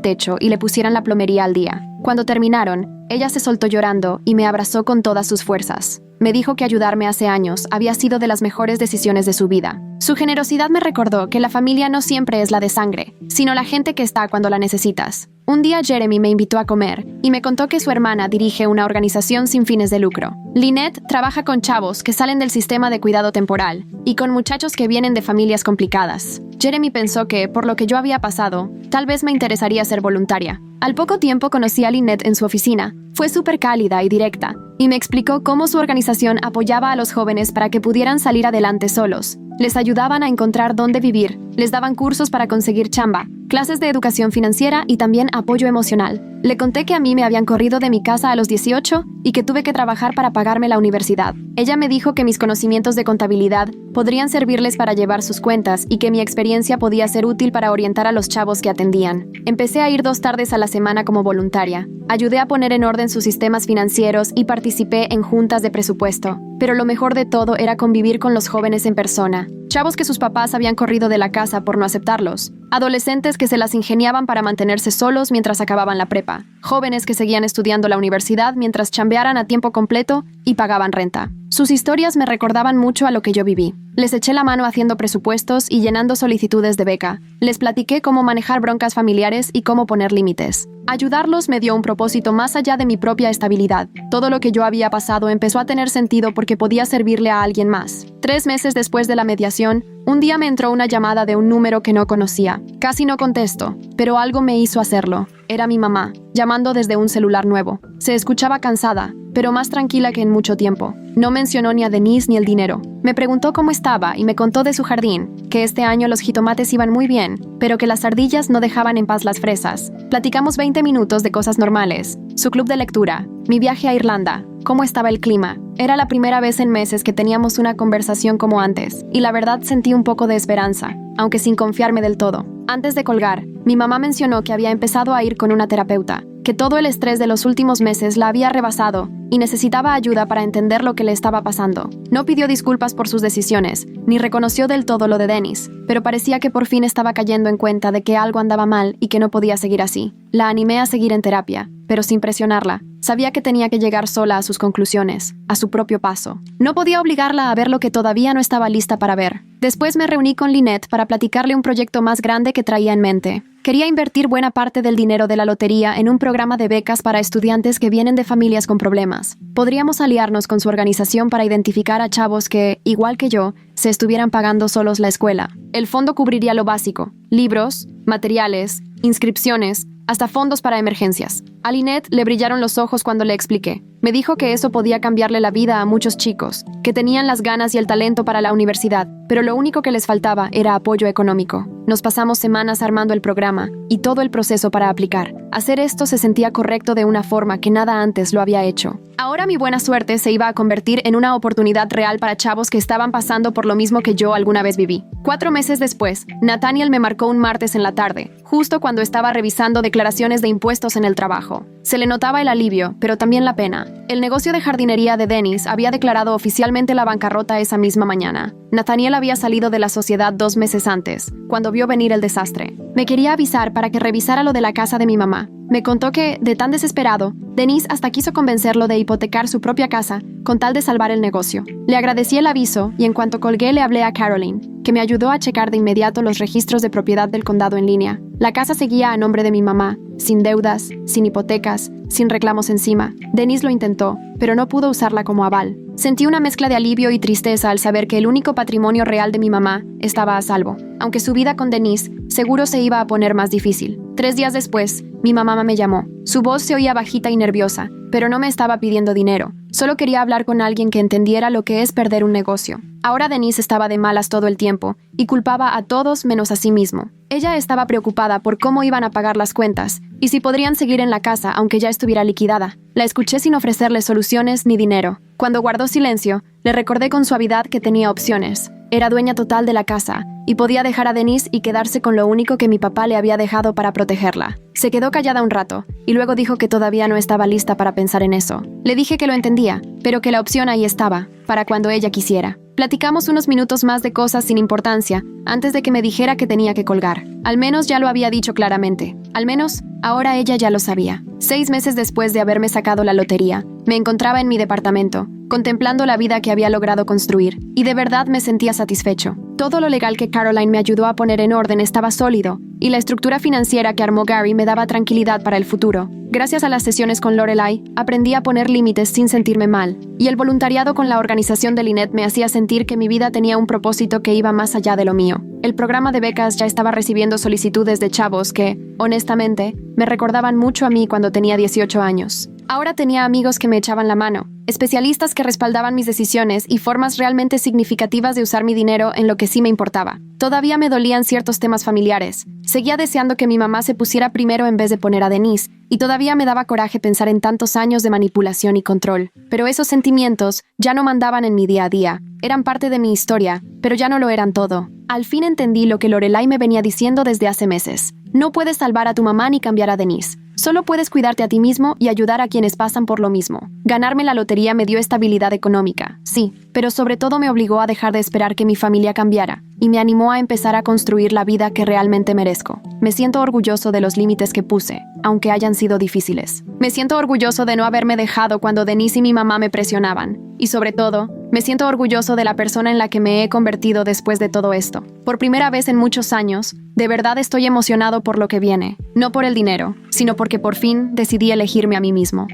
techo y le pusieran la plomería al día. Cuando terminaron, ella se soltó llorando y me abrazó con todas sus fuerzas. Me dijo que ayudarme hace años había sido de las mejores decisiones de su vida. Su generosidad me recordó que la familia no siempre es la de sangre, sino la gente que está cuando la necesitas. Un día Jeremy me invitó a comer y me contó que su hermana dirige una organización sin fines de lucro. Lynette trabaja con chavos que salen del sistema de cuidado temporal y con muchachos que vienen de familias complicadas. Jeremy pensó que, por lo que yo había pasado, tal vez me interesaría ser voluntaria. Al poco tiempo conocí a Lynette en su oficina. Fue súper cálida y directa, y me explicó cómo su organización apoyaba a los jóvenes para que pudieran salir adelante solos. Les ayudaban a encontrar dónde vivir, les daban cursos para conseguir chamba, clases de educación financiera y también apoyo emocional. Le conté que a mí me habían corrido de mi casa a los 18 y que tuve que trabajar para pagarme la universidad. Ella me dijo que mis conocimientos de contabilidad podrían servirles para llevar sus cuentas y que mi experiencia podía ser útil para orientar a los chavos que atendían. Empecé a ir 2 tardes a la semana como voluntaria. Ayudé a poner en orden sus sistemas financieros y participé en juntas de presupuesto. Pero lo mejor de todo era convivir con los jóvenes en persona. Chavos que sus papás habían corrido de la casa por no aceptarlos. Adolescentes que se las ingeniaban para mantenerse solos mientras acababan la prepa. Jóvenes que seguían estudiando la universidad mientras chambearan a tiempo completo y pagaban renta. Sus historias me recordaban mucho a lo que yo viví. Les eché la mano haciendo presupuestos y llenando solicitudes de beca. Les platiqué cómo manejar broncas familiares y cómo poner límites. Ayudarlos me dio un propósito más allá de mi propia estabilidad. Todo lo que yo había pasado empezó a tener sentido porque podía servirle a alguien más. 3 meses después de la mediación, un día me entró una llamada de un número que no conocía. Casi no contesto, pero algo me hizo hacerlo. Era mi mamá, llamando desde un celular nuevo. Se escuchaba cansada, pero más tranquila que en mucho tiempo. No mencionó ni a Denise ni el dinero. Me preguntó cómo estaba y me contó de su jardín, que este año los jitomates iban muy bien, pero que las ardillas no dejaban en paz las fresas. Platicamos 20 minutos de cosas normales, su club de lectura, mi viaje a Irlanda, cómo estaba el clima. Era la primera vez en meses que teníamos una conversación como antes, y la verdad sentí un poco de esperanza, aunque sin confiarme del todo. Antes de colgar, mi mamá mencionó que había empezado a ir con una terapeuta, que todo el estrés de los últimos meses la había rebasado y necesitaba ayuda para entender lo que le estaba pasando. No pidió disculpas por sus decisiones, ni reconoció del todo lo de Dennis, pero parecía que por fin estaba cayendo en cuenta de que algo andaba mal y que no podía seguir así. La animé a seguir en terapia, pero sin presionarla. Sabía que tenía que llegar sola a sus conclusiones, a su propio paso. No podía obligarla a ver lo que todavía no estaba lista para ver. Después me reuní con Lynette para platicarle un proyecto más grande que traía en mente. Quería invertir buena parte del dinero de la lotería en un programa de becas para estudiantes que vienen de familias con problemas. Podríamos aliarnos con su organización para identificar a chavos que, igual que yo, se estuvieran pagando solos la escuela. El fondo cubriría lo básico: libros, materiales, inscripciones, hasta fondos para emergencias. A Lynette le brillaron los ojos cuando le expliqué. Me dijo que eso podía cambiarle la vida a muchos chicos, que tenían las ganas y el talento para la universidad, pero lo único que les faltaba era apoyo económico. Nos pasamos semanas armando el programa y todo el proceso para aplicar. Hacer esto se sentía correcto de una forma que nada antes lo había hecho. Ahora mi buena suerte se iba a convertir en una oportunidad real para chavos que estaban pasando por lo mismo que yo alguna vez viví. 4 meses después, Nathaniel me marcó un martes en la tarde, justo cuando estaba revisando declaraciones de impuestos en el trabajo. Se le notaba el alivio, pero también la pena. El negocio de jardinería de Dennis había declarado oficialmente la bancarrota esa misma mañana. Nathaniel había salido de la sociedad 2 meses antes, cuando vio venir el desastre. Me quería avisar para que revisara lo de la casa de mi mamá. Me contó que, de tan desesperado, Dennis hasta quiso convencerlo de hipotecar su propia casa con tal de salvar el negocio. Le agradecí el aviso y en cuanto colgué le hablé a Caroline, que me ayudó a checar de inmediato los registros de propiedad del condado en línea. La casa seguía a nombre de mi mamá, sin deudas, sin hipotecas, sin reclamos encima. Dennis lo intentó, pero no pudo usarla como aval. Sentí una mezcla de alivio y tristeza al saber que el único patrimonio real de mi mamá estaba a salvo. Aunque su vida con Dennis seguro se iba a poner más difícil. 3 días después, mi mamá me llamó. Su voz se oía bajita y nerviosa, pero no me estaba pidiendo dinero. Solo quería hablar con alguien que entendiera lo que es perder un negocio. Ahora Dennis estaba de malas todo el tiempo y culpaba a todos menos a sí mismo. Ella estaba preocupada por cómo iban a pagar las cuentas y si podrían seguir en la casa aunque ya estuviera liquidada. La escuché sin ofrecerle soluciones ni dinero. Cuando guardó silencio, le recordé con suavidad que tenía opciones. Era dueña total de la casa y podía dejar a Denise y quedarse con lo único que mi papá le había dejado para protegerla. Se quedó callada un rato y luego dijo que todavía no estaba lista para pensar en eso. Le dije que lo entendía, pero que la opción ahí estaba, para cuando ella quisiera. Platicamos unos minutos más de cosas sin importancia antes de que me dijera que tenía que colgar. Al menos ya lo había dicho claramente. Al menos, ahora ella ya lo sabía. 6 meses después de haberme sacado la lotería, me encontraba en mi departamento, contemplando la vida que había logrado construir, y de verdad me sentía satisfecho. Todo lo legal que Caroline me ayudó a poner en orden estaba sólido, y la estructura financiera que armó Gary me daba tranquilidad para el futuro. Gracias a las sesiones con Lorelai, aprendí a poner límites sin sentirme mal, y el voluntariado con la organización de Lynette me hacía sentir que mi vida tenía un propósito que iba más allá de lo mío. El programa de becas ya estaba recibiendo solicitudes de chavos que, honestamente, me recordaban mucho a mí cuando tenía 18 años. Ahora tenía amigos que me echaban la mano, especialistas que respaldaban mis decisiones y formas realmente significativas de usar mi dinero en lo que sí me importaba. Todavía me dolían ciertos temas familiares. Seguía deseando que mi mamá se pusiera primero en vez de poner a Denise, y todavía me daba coraje pensar en tantos años de manipulación y control. Pero esos sentimientos ya no mandaban en mi día a día. Eran parte de mi historia, pero ya no lo eran todo. Al fin entendí lo que Lorelai me venía diciendo desde hace meses. No puedes salvar a tu mamá ni cambiar a Denise. Solo puedes cuidarte a ti mismo y ayudar a quienes pasan por lo mismo. Ganarme la lotería me dio estabilidad económica, sí, pero sobre todo me obligó a dejar de esperar que mi familia cambiara y me animó a empezar a construir la vida que realmente merezco. Me siento orgulloso de los límites que puse, aunque hayan sido difíciles. Me siento orgulloso de no haberme dejado cuando Denise y mi mamá me presionaban. Y sobre todo, me siento orgulloso de la persona en la que me he convertido después de todo esto. Por primera vez en muchos años, de verdad estoy emocionado por lo que viene. No por el dinero, sino porque por fin decidí elegirme a mí mismo.